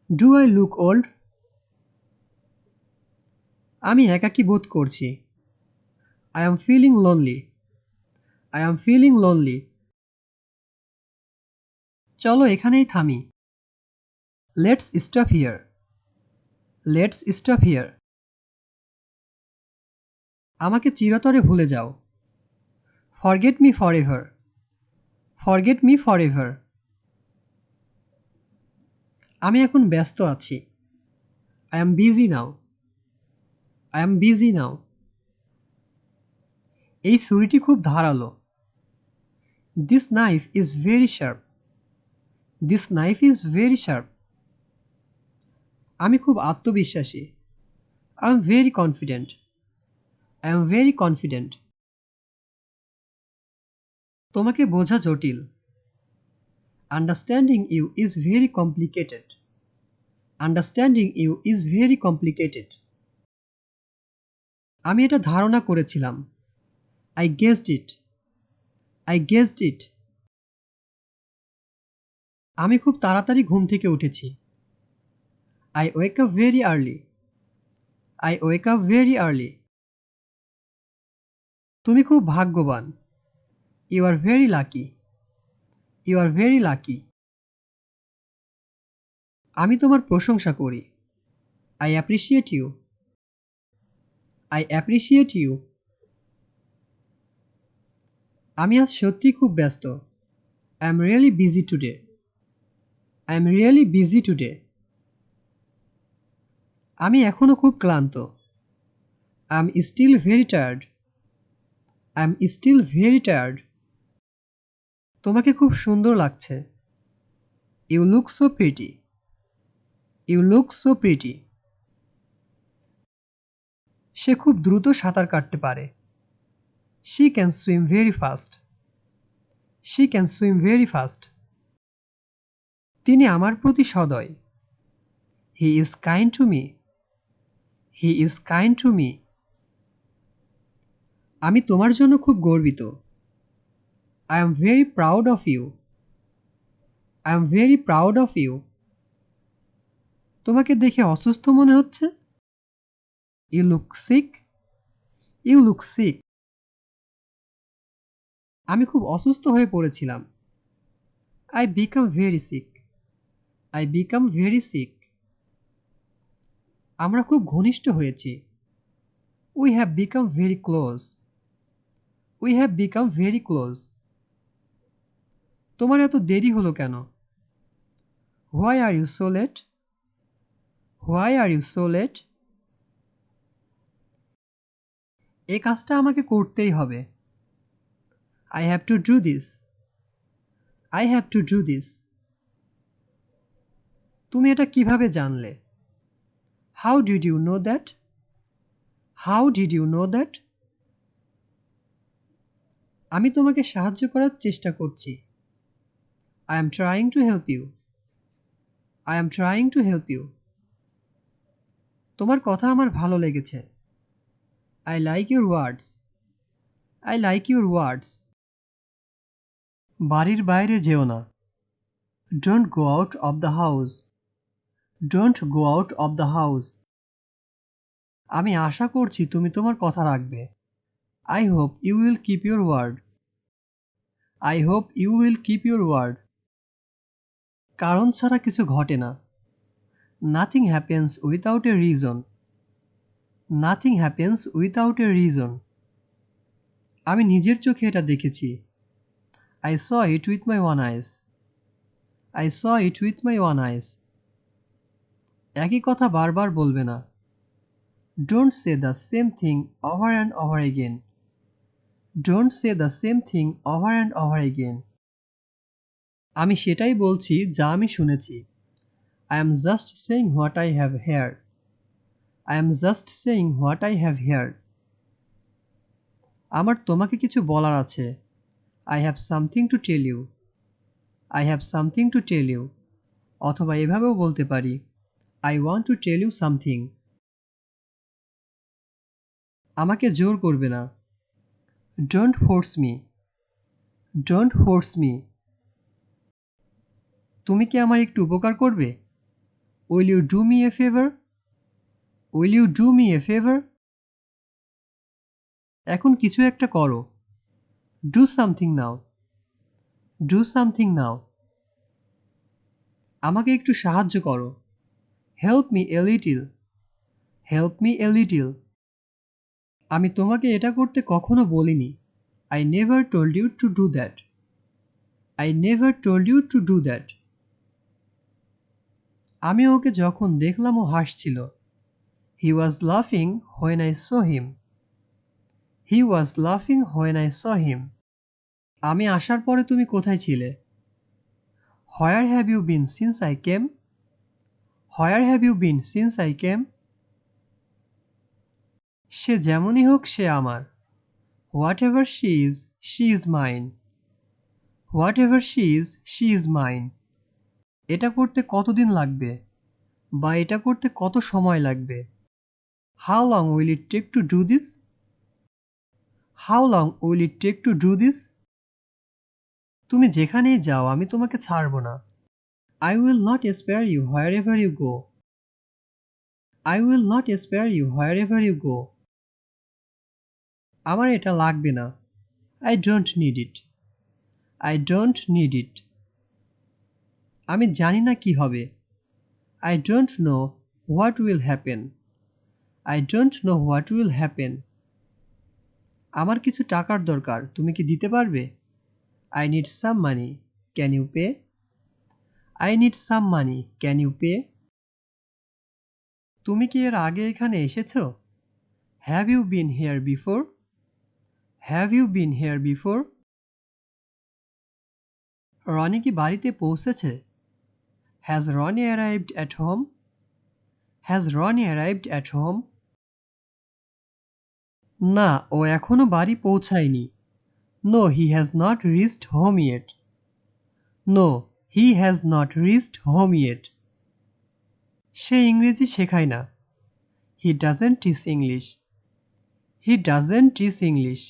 [SPEAKER 1] Do I look old আমি একাকী বোধ করছি I am feeling lonely I am feeling lonely চলো এখানেই থামি Let's stop here let's stop here. আমাকে চিরতরে ভুলে যাও। Forget me forever. Forget me forever. আমি এখন ব্যস্ত আছি। I am busy now. I am busy now. এই ছুরিটি খুব ধারালো। This knife is very sharp. This knife is very sharp. আমি খুব আত্মবিশ্বাসী। I am very confident. I am very confident. তোমাকে বোঝা জটিল। Understanding you is very complicated. Understanding you is very complicated. আমি এটা ধারণা করেছিলাম। I guessed it. I guessed it. আমি খুব তাড়াতাড়ি ঘুম থেকে উঠেছি। I wake up very early. I wake up very early. তুমি খুব ভাগ্যবান। You are very lucky. You are very lucky. আমি তোমার প্রশংসা করি। I appreciate you. I appreciate you. আমি আজ সত্যিই খুব ব্যস্ত। I am really busy today. I am really busy today. আমি এখনো খুব ক্লান্ত। I am still very tired. I am still very tired. তোমাকে খুব সুন্দর লাগছে। You look so pretty. You look so pretty. সে খুব দ্রুত সাঁতার কাটতে পারে। She can swim very fast. She can swim very fast. তিনি আমার প্রতি সদয়। He is kind to me. He is kind to me. আমি তোমার জন্য খুব গর্বিত। I am very proud of you. I am very proud of you. তোমাকে দেখে অসুস্থ মনে হচ্ছে। You look sick. You look sick. আমি খুব অসুস্থ হয়ে পড়েছিলাম। I become very sick. I become very sick. আমরা খুব ঘনিষ্ঠ হয়েছি। We have become very close. We have become very close. তোমার এত দেরি হলো কেন? Why are you so late? Why are you so late? এই কাজটা আমাকে করতেই হবে। I have to do this. I have to do this. তুমি এটা কিভাবে জানলে? How did you know that? How did you know that? আমি তোমাকে সাহায্য করার চেষ্টা করছি। I am trying to help you. I am trying to help you. তোমার কথা আমার ভালো লেগেছে। I like your words. I like your words. বাড়ির বাইরে যেও না। Don't go out of the house. Don't go out of the house. আমি আশা করছি তুমি তোমার কথা রাখবে। I hope you will keep your word. I hope you will keep your word. কারণ ছাড়া কিছু ঘটে না। Nothing happens without a reason. Nothing happens without a reason. আমি নিজের চোখে এটা দেখেছি। I saw it with my own eyes. I saw it with my own eyes. একই কথা বারবার বলবে না। Don't say the same thing over and over again. Don't say the same thing over and over again. আমি সেটাই বলছি যা আমি শুনেছি। I am just saying what I have heard. I am just saying what I have heard. আমার তোমাকে কিছু বলার আছে। I have something to tell you. I have something to tell you. অথবা এভাবেও বলতে পারি I want to tell you something. আমাকে জোর করবে না। Don't force me. Don't force me. তুমি কি আমার একটু উপকার করবে? Will you do me a favor? Will you do me a favor? এখন কিছু একটা করো। Do something now. Do something now. আমাকে একটু সাহায্য করো। Help me a little. Help me a little. আমি তোমাকে এটা করতে কখনো বলিনি। I never told you to do that. I never told you to do that. আমি ওকে যখন দেখলাম ও হাসছিল। হি ওয়াজ লাফিং হোয়েন আই স হিম। হি ওয়াজ লাফিং হোয়েন আই স হিম। আমি আসার পরে তুমি কোথায় ছিলে? Where have you been since I came? Where have you been since I came? সে যেমনই হোক সে আমার। Whatever she is mine. Whatever she is mine. এটা করতে কতদিন লাগবে? বা এটা করতে কত সময় লাগবে? How long will it take to do this? How long will it take to do this? তুমি যেখানেই যাও আমি তোমাকে ছাড়ব না। I will not spare you wherever you go. I will not spare you wherever you go. আমার এটা লাগবে না। I don't need it. I don't need it. আমি জানি না কি হবে। I don't know what will happen. I don't know what will happen. আমার কিছু টাকার দরকার, তুমি কি দিতে পারবে? I need some money. Can you pay? I need some money. Can you pay? তুমি কি এর আগে এখানে এসেছো? Have you been here before? Have you been here before? Roni কি বাড়িতে পৌঁছেছে? Has Ronnie arrived at home? Has Ronnie arrived at home? না, ও এখনো বাড়ি পৌঁছায়নি। No, he has not reached home yet. No, he has not reached home yet. সে ইংরেজি শেখায় না। He doesn't teach English. He doesn't teach English.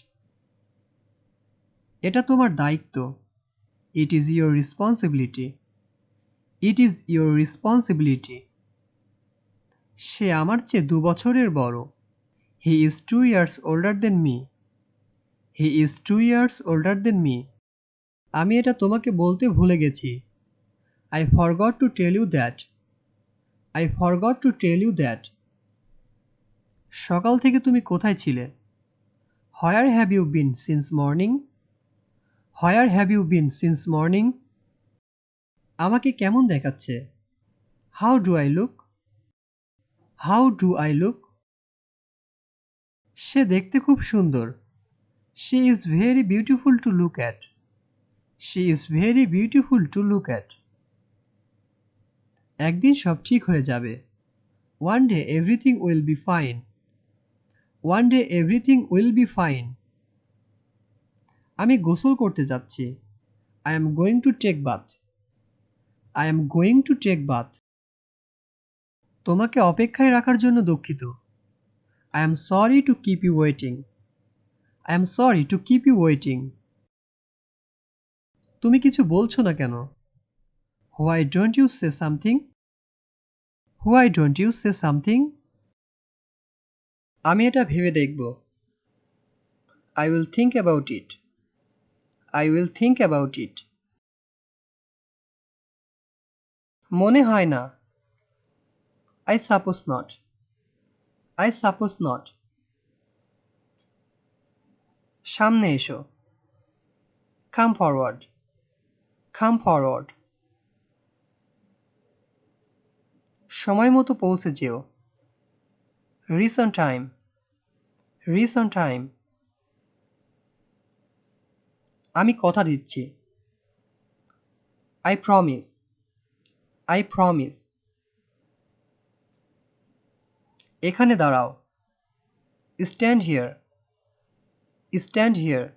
[SPEAKER 1] এটা তোমার দায়িত্ব। It is your responsibility. It is your responsibility. সে আমার চেয়ে 2 বছরের বড়। He is 2 years older than me. He is 2 years older than me. আমি এটা তোমাকে বলতে ভুলে গেছি। I forgot to tell you that. I forgot to tell you that. সকাল থেকে তুমি কোথায় ছিলে? Where have you been since morning? Where have you been since morning? আমাকে কেমন দেখাচ্ছে? How do I look? How do I look? সে দেখতে খুব সুন্দর। She is very beautiful to look at. She is very beautiful to look at. একদিন সব ঠিক হয়ে যাবে। One day everything will be fine. One day everything will be fine. আমি গোসল করতে যাচ্ছি। I am going to take bath. I am going to take bath. তোমাকে অপেক্ষায় রাখার জন্য দুঃখিত। I am sorry to keep you waiting. I am sorry to keep you waiting. তুমি কিছু বলছো না কেন? Why don't you say something? Why don't you say something? আমি এটা ভেবে দেখব। I will think about it. I will think about it. মনে হয় না। I suppose not. I suppose not. সামনে এসো। Come forward. Come forward. সময় মতো পৌঁছে যেও। Reach on time. Reach on time. আমি কথা দিচ্ছি। I promise. I promise. এখানে দাঁড়াও। Stand here. Stand here.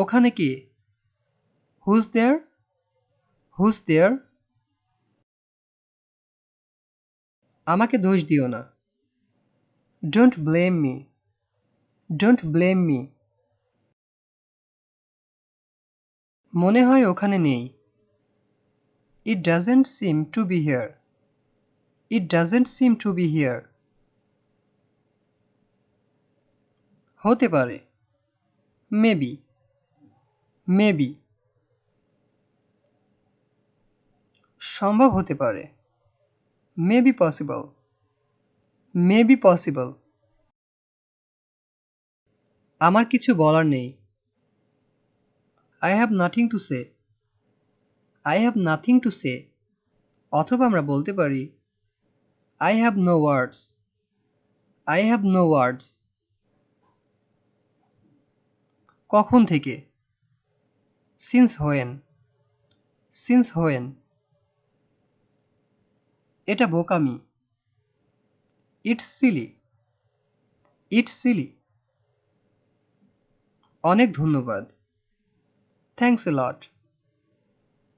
[SPEAKER 1] ওখানে কে? Who's there? Who's there? আমাকে দোষ দিও না। Don't blame me. Don't blame me. মনে হয় ওখানে নেই। It doesn't seem to be here. It doesn't seem to be here. হতে পারে। Maybe. Maybe. সম্ভব হতে পারে। may be possible, may be possible. আমার কিছু বলার নেই। I have nothing to say, I have nothing to say. অথবা আমরা বলতে পারি I have no words, I have no words. কখন থেকে? Since when, since when. এটা বোকামি। It's silly, it's silly. অনেক ধন্যবাদ। Thanks a lot,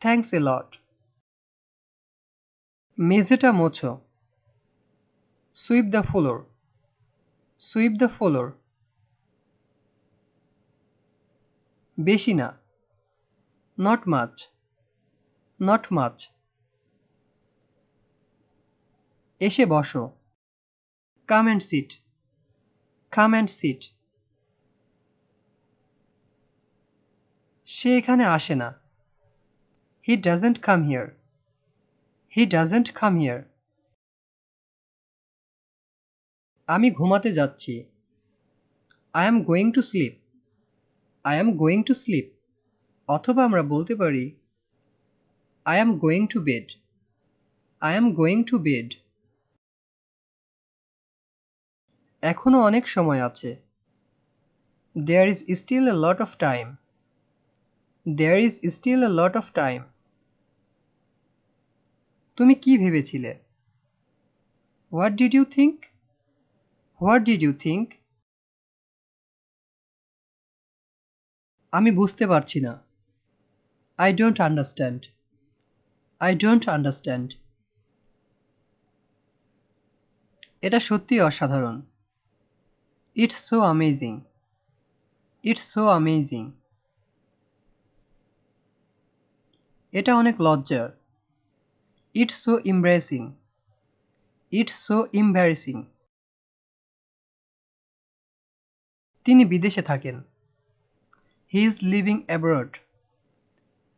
[SPEAKER 1] thanks a lot. মেঝেটা মোছো। Sweep the floor, sweep the floor. বেশি না। Not much, not much. এসে বসো। Come and sit, come and sit. সে এখানে আসে না। He doesn't come here, he doesn't come here. আমি ঘুমাতে যাচ্ছি। I am going to sleep, I am going to sleep. অথবা আমরা বলতে পারি I am going to bed, I am going to bed. এখনো অনেক সময় আছে। There is still a lot of time, there is still a lot of time. তুমি কি ভেবেছিলে? What did you think, what did you think? আমি বুঝতে পারছি না। I don't understand, I don't understand. এটা সত্যিই অসাধারণ। It's so amazing, it's so amazing. এটা অনেক লজ্জার। It's so embarrassing, it's so embarrassing. তিনি বিদেশে থাকেন। He is living abroad,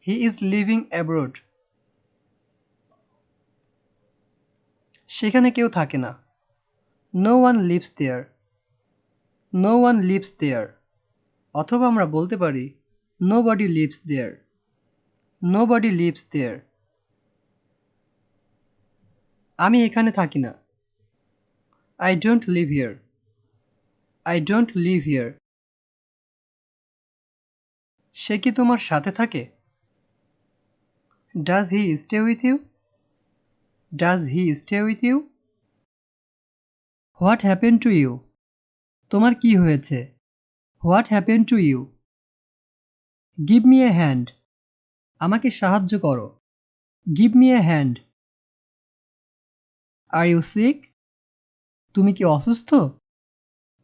[SPEAKER 1] he is living abroad. সেখানে কেউ থাকে না। No one lives there, no one lives there. অথবা আমরা বলতে পারি nobody lives there, nobody lives there. আমি এখানে থাকি না। I don't live here, I don't live here. সে কি তোমার সাথে থাকে? Does he stay with you, does he stay with you? What happened to you? তোমার কি হয়েছে? What happened to you? Give me a hand. আমাকে সাহায্য করো। Give me a hand. Are you sick? তুমি কি অসুস্থ?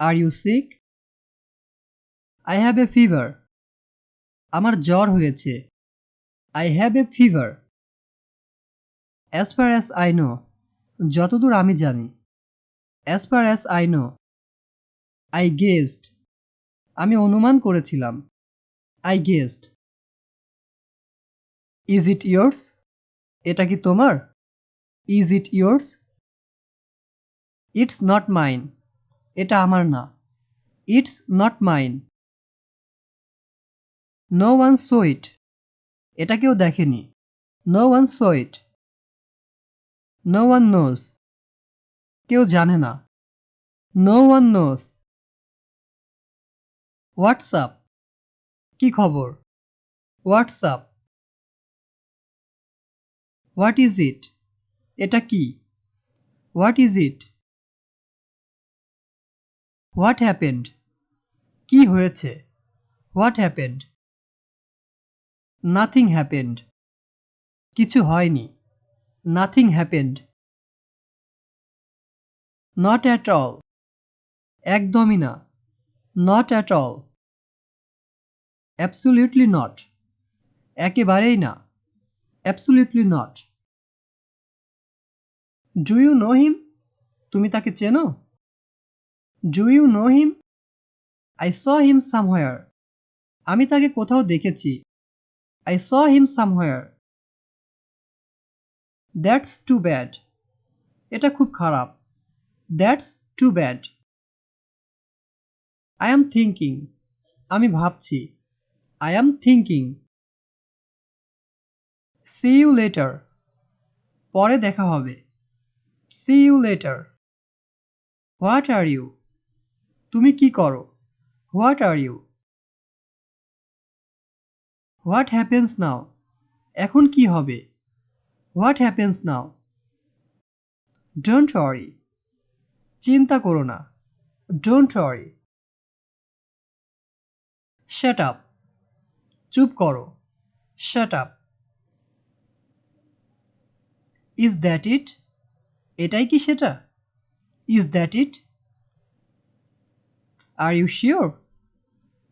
[SPEAKER 1] Are you sick? I have a fever. আমার জ্বর হয়েছে। I have a fever. As far as I know. যতদূর আমি জানি। As far as I know. I guessed. আমি অনুমান করেছিলাম। I guessed. Is it yours? এটা কি তোমার? Is it yours? It's not mine. এটা আমার না। It's not mine. No one saw it. এটা কেউ দেখেনি। No one saw it. No one knows. কেউ জানে না। No one knows. What's up? কি খবর? What's up? What is it? এটা কি? What is it? What happened? কি হয়েছে? What happened? Nothing happened. কিছু হয়নি। Nothing happened. Not at all. একদমই না। Not at all. Absolutely not. একেবারেই না। Absolutely not. Do you know him? তুমি তাকে চেনো? Do you know him? I saw him somewhere. আমি তাকে কোথাও দেখেছি। I saw him somewhere. That's too bad. এটা খুব খারাপ। That's too bad. I am thinking. আমি ভাবছি। I am thinking. See you later. পরে দেখা হবে। See you later. What are you? তুমি কি করো? What are you? What happens now? এখন কি হবে? What happens now? Don't worry. চিন্তা করো না। Don't worry. Shut up. চুপ করো। Shut up. Is that it? এটাই কি সেটা? Is that it? Are you sure?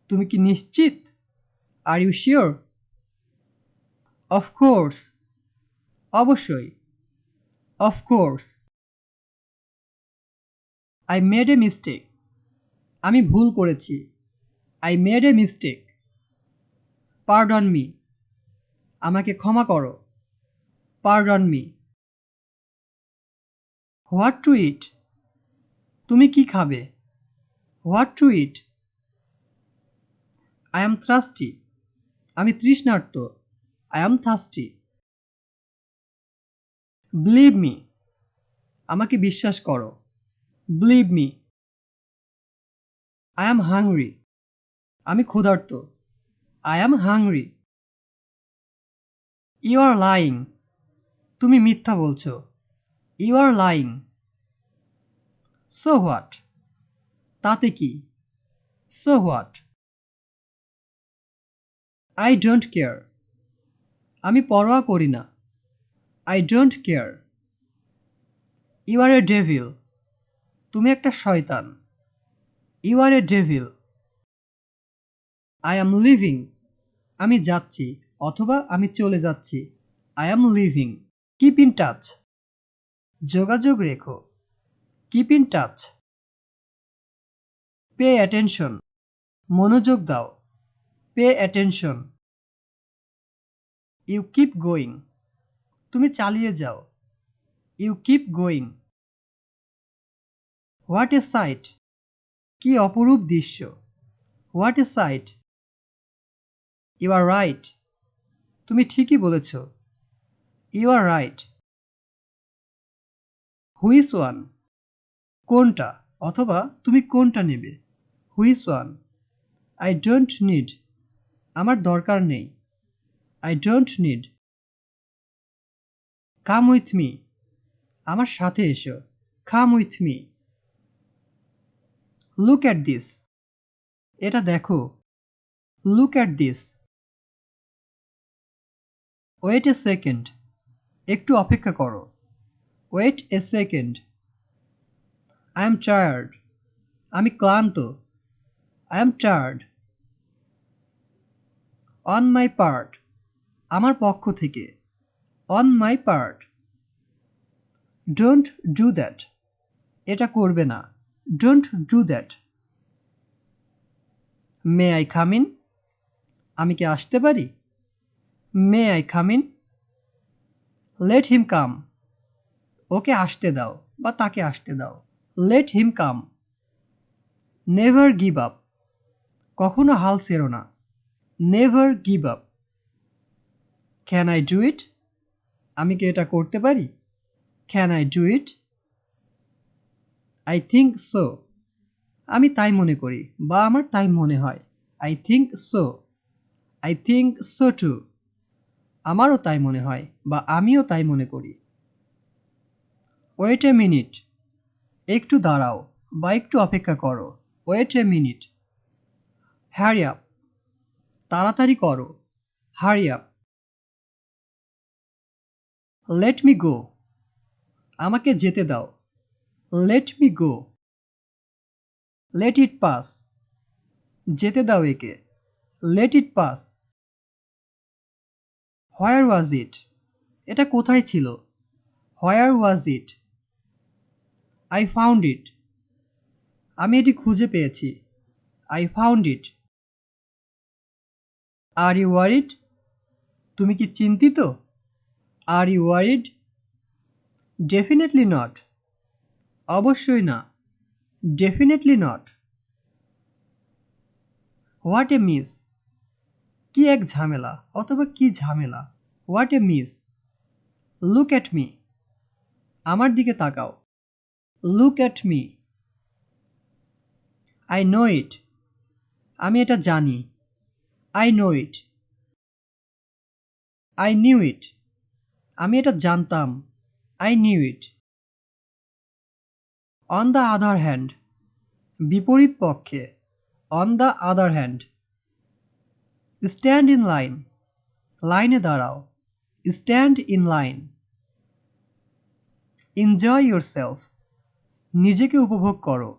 [SPEAKER 1] তুমি কি নিশ্চিত? Are you sure? Of course. অবশ্যই। Of course. I made a mistake. আমি ভুল করেছি। I made a mistake. Pardon me. আমাকে ক্ষমা করো। Pardon me. What to eat? তুমি কি খাবে? What to eat? I am thirsty. আমি তৃষ্ণার্ত। I am thirsty. Believe me. আমাকে বিশ্বাস করো। Believe me. I am hungry. আমি ক্ষুধার্ত। I am hungry. You are lying. তুমি মিথ্যা বলছো। You are lying. So what? তাতে কি? So what? I don't care. আমি পরোয়া করি না। I don't care. You are a devil. তুমি একটা শয়তান। You are a devil. I am leaving. আমি যাচ্ছি অথবা আমি চলে যাচ্ছি। I am leaving. Keep in touch. যোগাযোগ রেখো। Keep in touch. Pay attention. মনোযোগ দাও। Pay attention. You keep going. তুমি চালিয়ে যাও। You keep going. What a sight. কি অপরূপ দৃশ্য। What a sight. You are right. তুমি ঠিকই বলেছ। You are right. Which one? কোনটা অথবা তুমি কোনটা নেবে? Which one? I don't need. আমার দরকার নেই। I don't need. Come with me. আমার সাথে এসো। Come with me. Look at this. এটা দেখো। Look at this. Wait a second. একটু অপেক্ষা করো। Wait a second. I am tired. আমি ক্লান্ত। I am tired. On my part. আমার পক্ষ থেকে। On my part. Don't do that. এটা করবে না। Don't do that. May I come in? আমি কি আসতে পারি? May I come in? Let him come. ওকে আসতে দাও বা তাকে আসতে দাও। Let him come. Never give up. কখনো হাল ছেড়ো না। Never give up. Can I do it? আমি কি এটা করতে পারি? Can I do it? I think so. আমি তাই মনে করি বা আমার তাই মনে হয়। I think so. I think so too. আমারও তাই মনে হয় বা আমিও তাই মনে করি। Wait a minute. একটু দাঁড়াও বা একটু অপেক্ষা করো। Wait a minute. Hurry up. তাড়াতাড়ি করো। Hurry up. Let me go. আমাকে যেতে দাও। Let me go. Let it pass. যেতে দাও একে। Let it pass. Where was it? এটা কোথায় ছিল? Where was it? I found it. আমি এটি খুঁজে পেয়েছি। I found it. Are you worried? তুমি কি চিন্তিত? Are you worried? Definitely not. অবশ্যই না, definitely not. What a mess, কি এক ঝামেলা অথবা কি ঝামেলা। What a mess. Look at me, আমার দিকে তাকাও। Look at me. I know it, আমি এটা জানি। I know it. I knew it, আমি এটা জানতাম। I knew it. On the other hand, বিপরীত পক্ষে। On the other hand. Stand in line, লাইনে দাঁড়াও। Stand in line. Enjoy yourself, নিজেকে উপভোগ করো।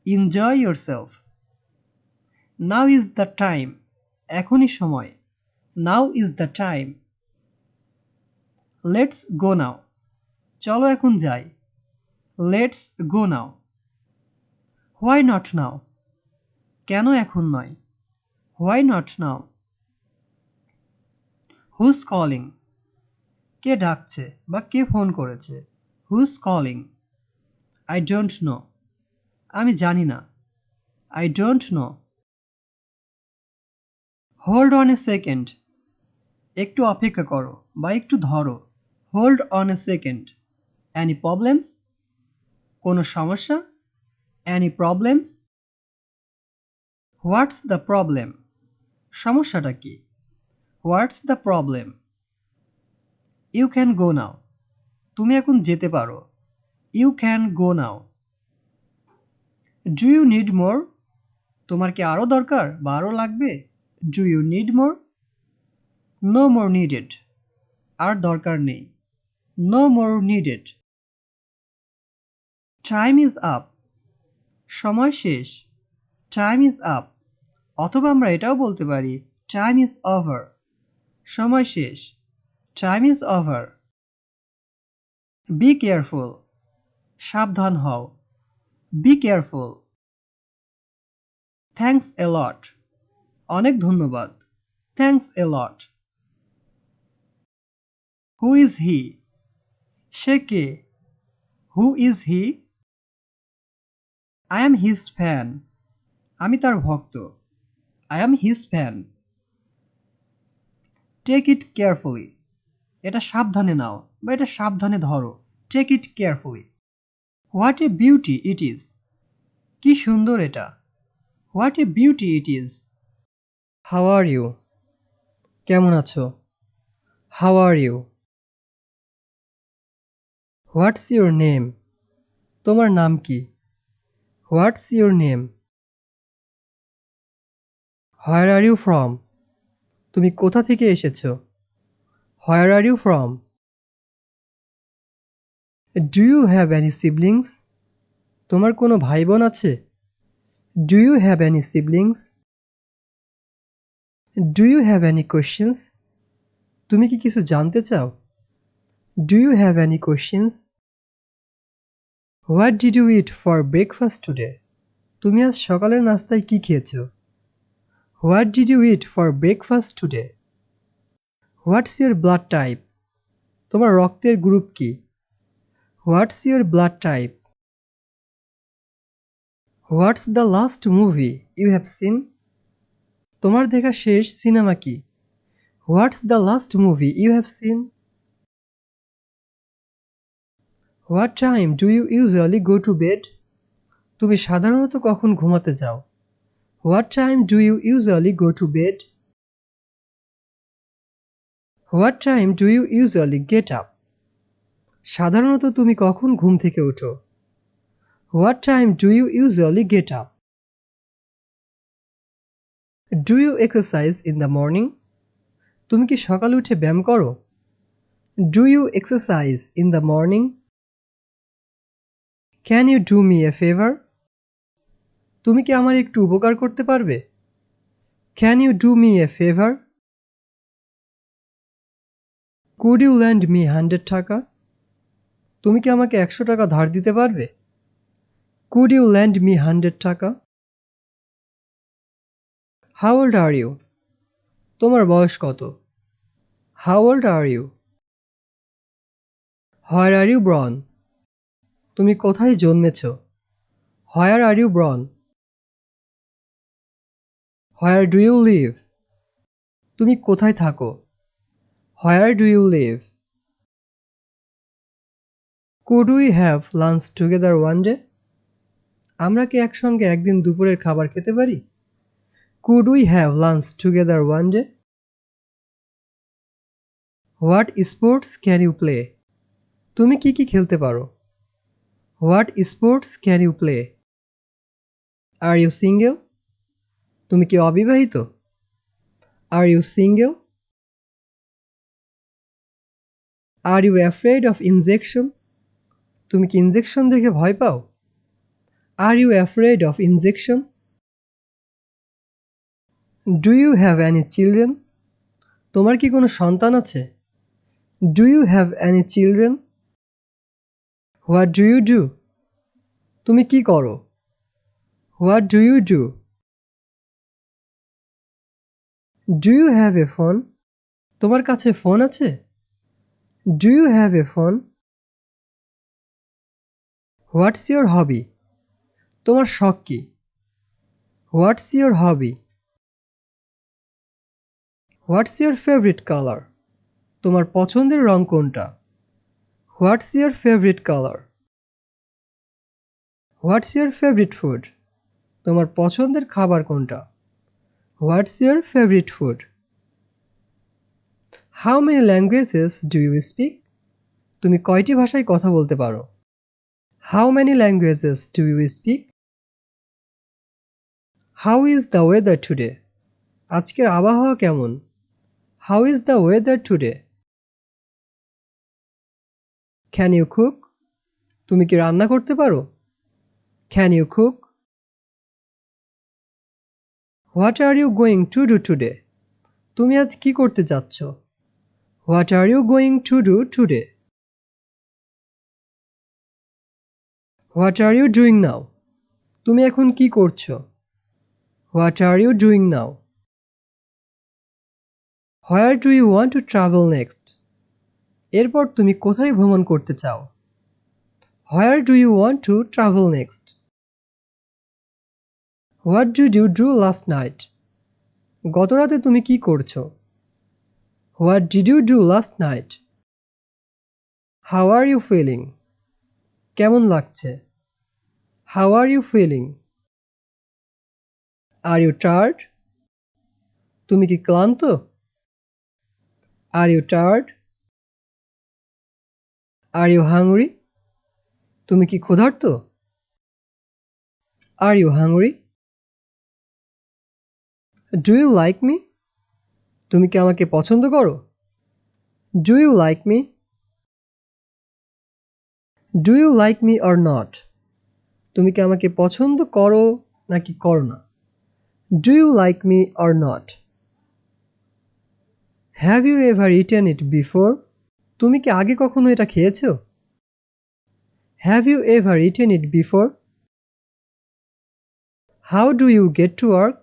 [SPEAKER 1] Enjoy yourself. Now is the time, এখনই সময়। Now is the time. Let's go now, চলো এখন যাই। Let's go now. Why not now, কেন এখন নয়। Why not now. Who's calling, কে ডাকছে বা কে ফোন করেছে। Who's calling. I don't know, আমি জানি না। I don't know. Hold on a second, একটু অপেক্ষা করো বা একটু ধরো। Hold on a second. Any problems, কোনো সমস্যা। Any problems. What's the problem, সমস্যাটা কি। What's the problem. You can go now, তুমি এখন যেতে পারো। You can go now. Do you need more, তোমার কি আরো দরকার বা আরো লাগবে। Do you need more. No more needed, আর দরকার নেই। No more needed. Time is up, সময় শেষ। Time is up. অথবা আমরা এটাও বলতে পারি টাইম ইজ ওভার, সময় শেষ। Time is over. Be careful, সাবধান হও। Be careful. Thanks a lot, অনেক ধন্যবাদ। Thanks a lot. Who is he, সে কে। Who is he. I am his fan, আমি তার ভক্ত। I am his fan. Take it carefully, এটা সাবধানে নাও বা এটা সাবধানে ধরো। Take it carefully. What a beauty it is, কি সুন্দর এটা। What a beauty it is. How are you, কেমন আছো। How are you. What's your name, তোমার নাম কি। What's your name. Where are you from, তুমি কোথা থেকে এসেছো। Where are you from. Do you have any siblings, তোমার কোনো ভাই বোন আছে। Do you have any siblings. Do you have any questions, তুমি কি কিছু জানতে চাও। Do you have any questions. What did you eat for breakfast today, তুমি আজ সকালের নাস্তায় কি খেয়েছো। What did you eat for breakfast today. What's your blood type, তোমার রক্তের গ্রুপ কি। What's your blood type. What's the last movie you have seen, তোমার দেখা শেষ সিনেমা কি। What's the last movie you have seen. What time do you usually go to bed, তুমি সাধারণত কখন ঘুমাতে যাও। What time do you usually go to bed. What time do you usually get up, সাধারণত তুমি কখন ঘুম থেকে ওঠো। What time do you usually get up. Do you exercise in the morning, তুমি কি সকালে উঠে ব্যায়াম করো। Do you exercise in the morning. Can you do me a favour, তুমি কি আমার একটু উপকার করতে পারবে। Can you do me a favour. Could you land me 100 টাকা, তুমি কি আমাকে 100 টাকা ধার দিতে পারবে। কুড ইউ ল্যান্ড মি 100 টাকা। হাউ ওল্ড আর ইউ, তোমার বয়স কত। How old are you. Where are you born, তুমি কোথায় জন্মেছ? Where are you born? Where do you live? তুমি কোথায় থাকো? Where do you live? Could we have lunch together one day? আমরা কি একসঙ্গে একদিন দুপুরের খাবার খেতে পারি? Could we have lunch together one day? What sports can you play? তুমি কি কি খেলতে পারো? What sports can you play? Are you single? তুমি কি অবিবাহিত? Are you single? Are you afraid of injection? তুমি কি ইনজেকশন দেখে ভয় পাও? Are you afraid of injection? Do you have any children? তোমার কি কোনো সন্তান আছে? Do you have any children? What do you do? তুমি কি করো? What do you do? Do you have a phone? তোমার কাছে ফোন আছে? Do you have a phone? What's your hobby? তোমার শখ কি? What's your hobby? What's your favorite color? তোমার পছন্দের রং কোনটা? What's your favorite color? What's your favorite food? তোমার পছন্দের খাবার কোনটা? What's your favorite food? How many languages do you speak? তুমি কয়টি ভাষায় কথা বলতে পারো? How many languages do you speak? How is the weather today? আজকের আবহাওয়া কেমন? How is the weather today? Can you cook? তুমি কি রান্না করতে পারো? Can you cook? What are you going to do today? তুমি আজ কি করতে যাচ্ছ? What are you going to do today? What are you doing now? তুমি এখন কি করছো? What are you doing now? Where do you want to travel next? এরপর তুমি কোথায় ভ্রমণ করতে চাও? Where do you want to travel next? What did you do last night? গত রাতে তুমি কি করছো? What did you do last night? How are you feeling? কেমন লাগছে? How are you feeling? Are you tired? তুমি কি ক্লান্ত? Are you tired? Are you hungry? তুমি কি ক্ষুধার্ত? Are you hungry? Do you like me? তুমি কি আমাকে পছন্দ করো? Do you like me? Do you like me or not? তুমি কি আমাকে পছন্দ করো নাকি করো না? Do you like me or not? Have you ever eaten it before? তুমি কি আগে কখনো এটা খেয়েছো? Have you ever eaten it before? How do you get to work?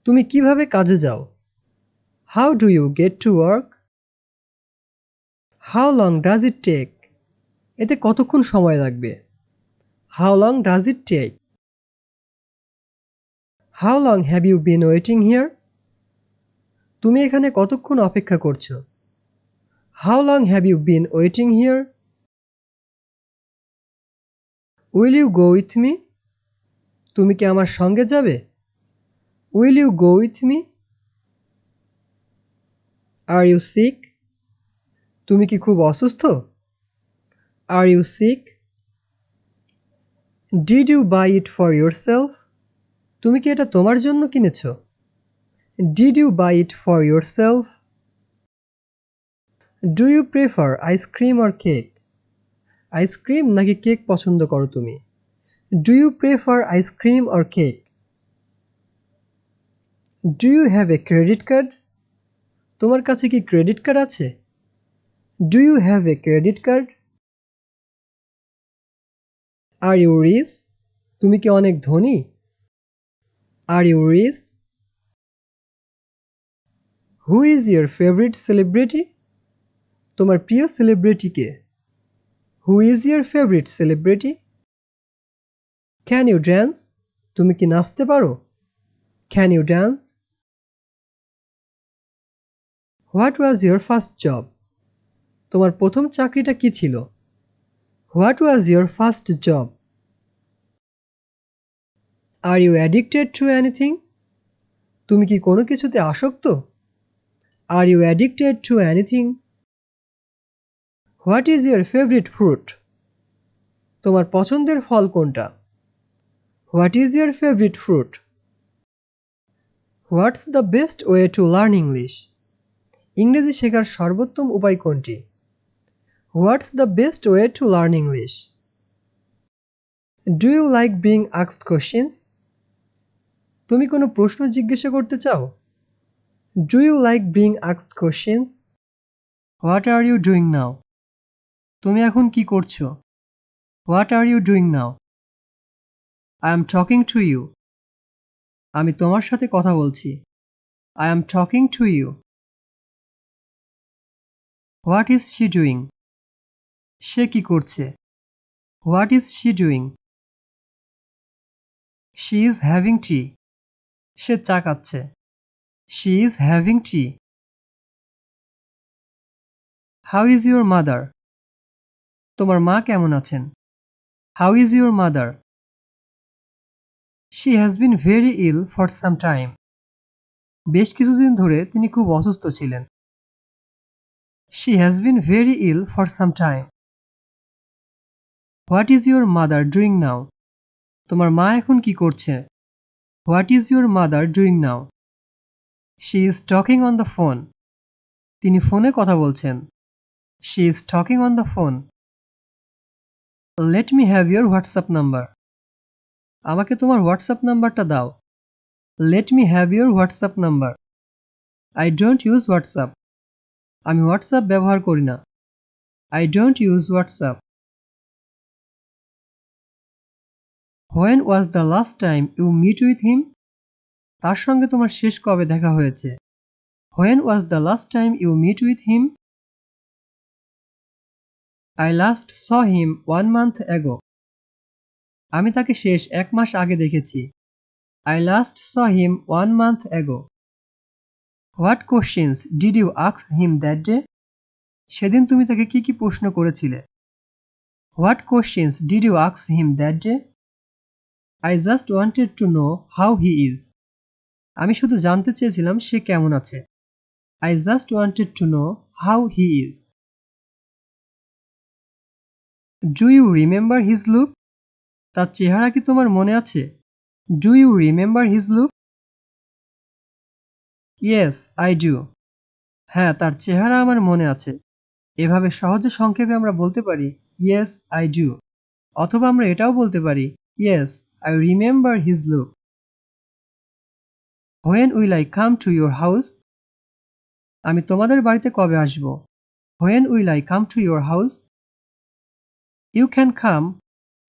[SPEAKER 1] তুমি কিভাবে কাজে যাও? How do you get to work? How long does it take? এতে কতক্ষণ সময় লাগবে? How long does it take? How long have you been waiting here? তুমি এখানে কতক্ষণ অপেক্ষা করছো? How long have you been waiting here? Will you go with me? তুমি কি আমার সঙ্গে যাবে? Will you go with me? Are you sick? তুমি কি খুব অসুস্থ? Are you sick? Did you buy it for yourself? তুমি কি এটা তোমার জন্য কিনেছো? Did you buy it for yourself? Do you prefer ice cream or cake? Ice cream নাকি কেক পছন্দ করো তুমি? Do you prefer ice cream or cake? Do you have a credit card? তোমার কাছে কি ক্রেডিট কার্ড আছে? Do you have a credit card? Are you rich? তুমি কি অনেক ধনী? Are you rich? Who is your favorite celebrity? তোমার প্রিয় celebrity K? Who is your favorite celebrity? Can you dance? তুমি কি নাচতে পারো? Can you dance? What was your first job? তোমার প্রথম চাকরিটা কি ছিল? What was your first job? Are you addicted to anything? তুমি কি কোনো কিছুতে আসক্ত? Are you addicted to anything? What is your favorite fruit? তোমার পছন্দের ফল কোনটা? What is your favorite fruit? What's the best way to learn English? ইংরেজি শেখার সর্বোত্তম উপায় কোনটি? What's the best way to learn English? Do you like being asked questions? তুমি কোনো প্রশ্ন জিজ্ঞাসা করতে চাও? Do you like being asked questions? What are you doing now? তুমি এখন কি করছো? What are you doing now? I am talking to you. আমি তোমার সাথে কথা বলছি. I am talking to you. What is she doing? সে কি করছে? What is she doing? She is having tea. সে চা খাচ্ছে. She is having tea. How is your mother? তোমার মা কেমন আছেন? How is your mother? She has been very ill for some time. বেশ কিছুদিন ধরে তিনি খুব অসুস্থ ছিলেন. She has been very ill for some time. What is your mother doing now? তোমার মা এখন কি করছে? What is your mother doing now? She is talking on the phone. তিনি ফোনে কথা বলছেন. She is talking on the phone. Let me have your WhatsApp number. আমাকে তোমার হোয়াটসঅ্যাপ নাম্বারটা দাও. Let me have your WhatsApp number. I don't use WhatsApp. আমি WhatsApp ব্যবহার করি না. I don't use WhatsApp. When was the last time you meet with him? তার সঙ্গে তোমার শেষ কবে দেখা হয়েছে? When was the last time you meet with him? I last saw him 1 month ago. আমি তাকে শেষ 1 মাস আগে দেখেছি. I last saw him 1 month ago. What questions did you ask him that day? সেদিন তুমি তাকে কি কি প্রশ্ন করেছিলে? What questions did you ask him that day? I just wanted to know how he is. আমি শুধু জানতে চেয়েছিলাম সে কেমন আছে. I just wanted to know how he is. Do you remember his look? তার চেহারা কি তোমার মনে আছে? Do you remember his look? Yes, I do. হ্যাঁ, তার চেহারা আমার মনে আছে. এভাবে সহজে সংক্ষেপে আমরা বলতে পারি Yes, I do. অথবা আমরা এটাও বলতে পারি Yes, I remember his look. When will I come to your house? আমি তোমাদের বাড়িতে কবে আসব? When will I come to your house? You can come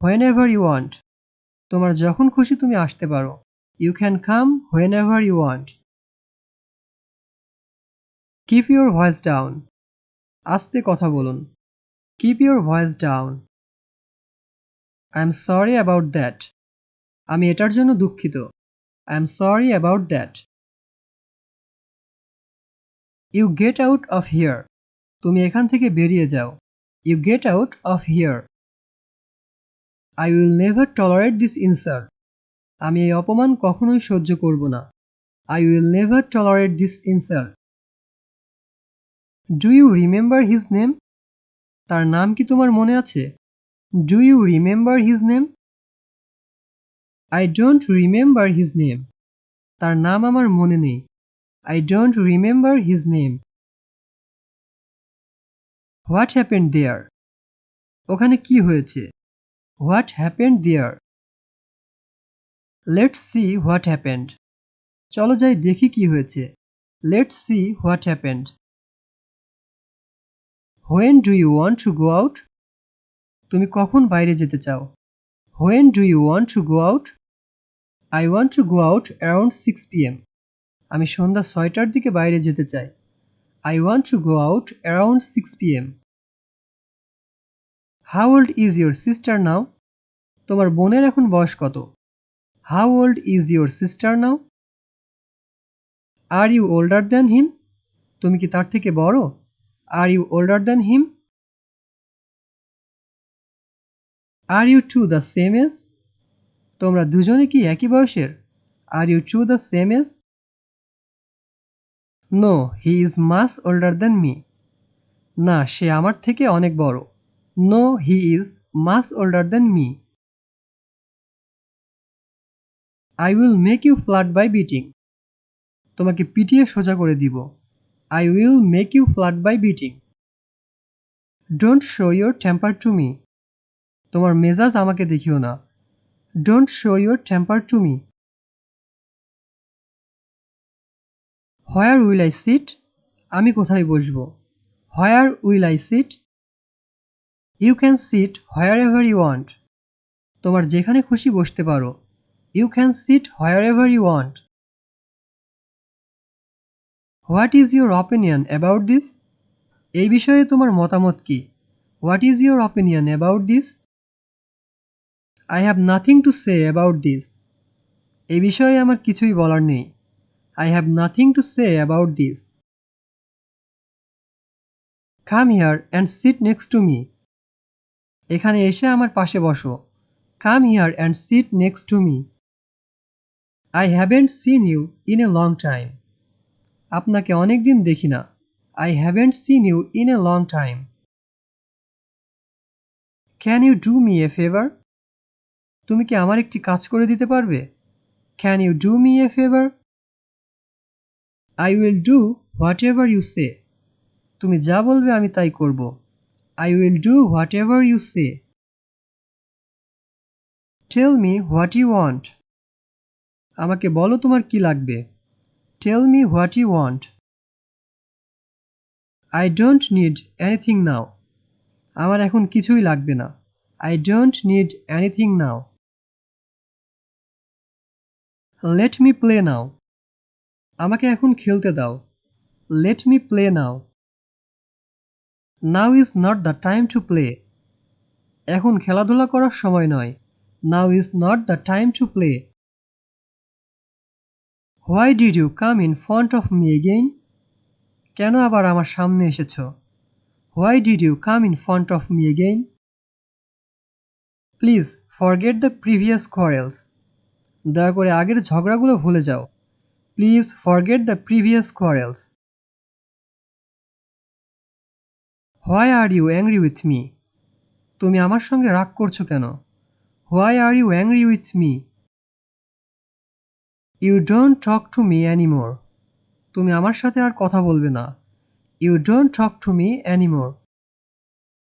[SPEAKER 1] whenever you want. তোমার যখন খুশি তুমি আসতে পারো. You can come whenever you want. Keep your voice down. আস্তে কথা বলুন. Keep your voice down. I am sorry about that. আমি এটার জন্য দুঃখিত. I am sorry about that. You get out of here. তুমি এখান থেকে বেরিয়ে যাও. You get out of here. I will never tolerate this insult. আমি এই অপমান কখনোই সহ্য করব না. I will never tolerate this insult. Do you remember his name? তার নাম কি তোমার মনে আছে? Do you remember his name? I don't remember his name. তার নাম আমার মনে নেই. I don't remember his name. What happened there? ওখানে কি হয়েছে? What happened there? Let's see what happened. চলো যাই দেখি কি হয়েছে. Let's see what happened. When do you want to go out? তুমি কখন বাইরে যেতে চাও? When do you want to go out? I want to go out around 6 p.m. আমি সন্ধ্যা 6টার দিকে বাইরে যেতে চাই. I want to go out around 6 p.m. How old is your sister now? তোমার বোনের এখন বয়স কত? How old is your sister now? Are you older than him? তুমি কি তার থেকে বড়? Are you older than him? Are you two the same age? তোমরা দুজনে কি একই বয়সের? Are you two the same age? No, he is much older than me. না, সে আমার থেকে অনেক বড়। No, he is much older than me. I will make you flat by beating. তোমাকে পিটিয়ে সোজা করে দিব। I will make you flat by beating. Don't show your temper to me. তোমার মেজাজ আমাকে দেখিও না। Don't show your temper to me. Where will I sit? আমি কোথায় বসবো? Where will I sit? You can sit wherever you want. তোমার যেখানে খুশি বসতে পারো। You can sit wherever you want. What is your opinion about this? এই বিষয়ে তোমার মতামত কি? What is your opinion about this? I have nothing to say about this. এই বিষয়ে আমার কিছুই বলার নেই। I have nothing to say about this. Come here and sit next to me. এখানে এসে আমার পাশে বসো। Come here and sit next to me. I haven't seen you in a long time. আপনাকে অনেক দিন দেখি না। I haven't seen you in a long time. Can you do me a favor? তুমি কি আমার একটি কাজ করে দিতে পারবে? Can you do me a favor? I will do whatever you say. তুমি যা বলবে আমি তাই করব। I will do whatever you say. Tell me what you want. আমাকে বলো তোমার কি লাগবে। Tell me what you want. I don't need anything now. আমার এখন কিছুই লাগবে না। I don't need anything now. Let me play now. আমাকে এখন খেলতে দাও। Let me play now. Now is not the time to play. এখন খেলাধুলা করার সময় নয়। Now is not the time to play. Why did you come in front of me again? কেন আবার আমার সামনে এসেছো? Why did you come in front of me again? Please forget the previous quarrels. দয়া করে আগের ঝগড়াগুলো ভুলে যাও। Please forget the previous quarrels. Why are you angry with me? তুমি আমার সঙ্গে রাগ করছো কেন? Why are you angry with me? You don't talk to me anymore. তুমি আমার সাথে আর কথা বলবে না। You don't talk to me anymore.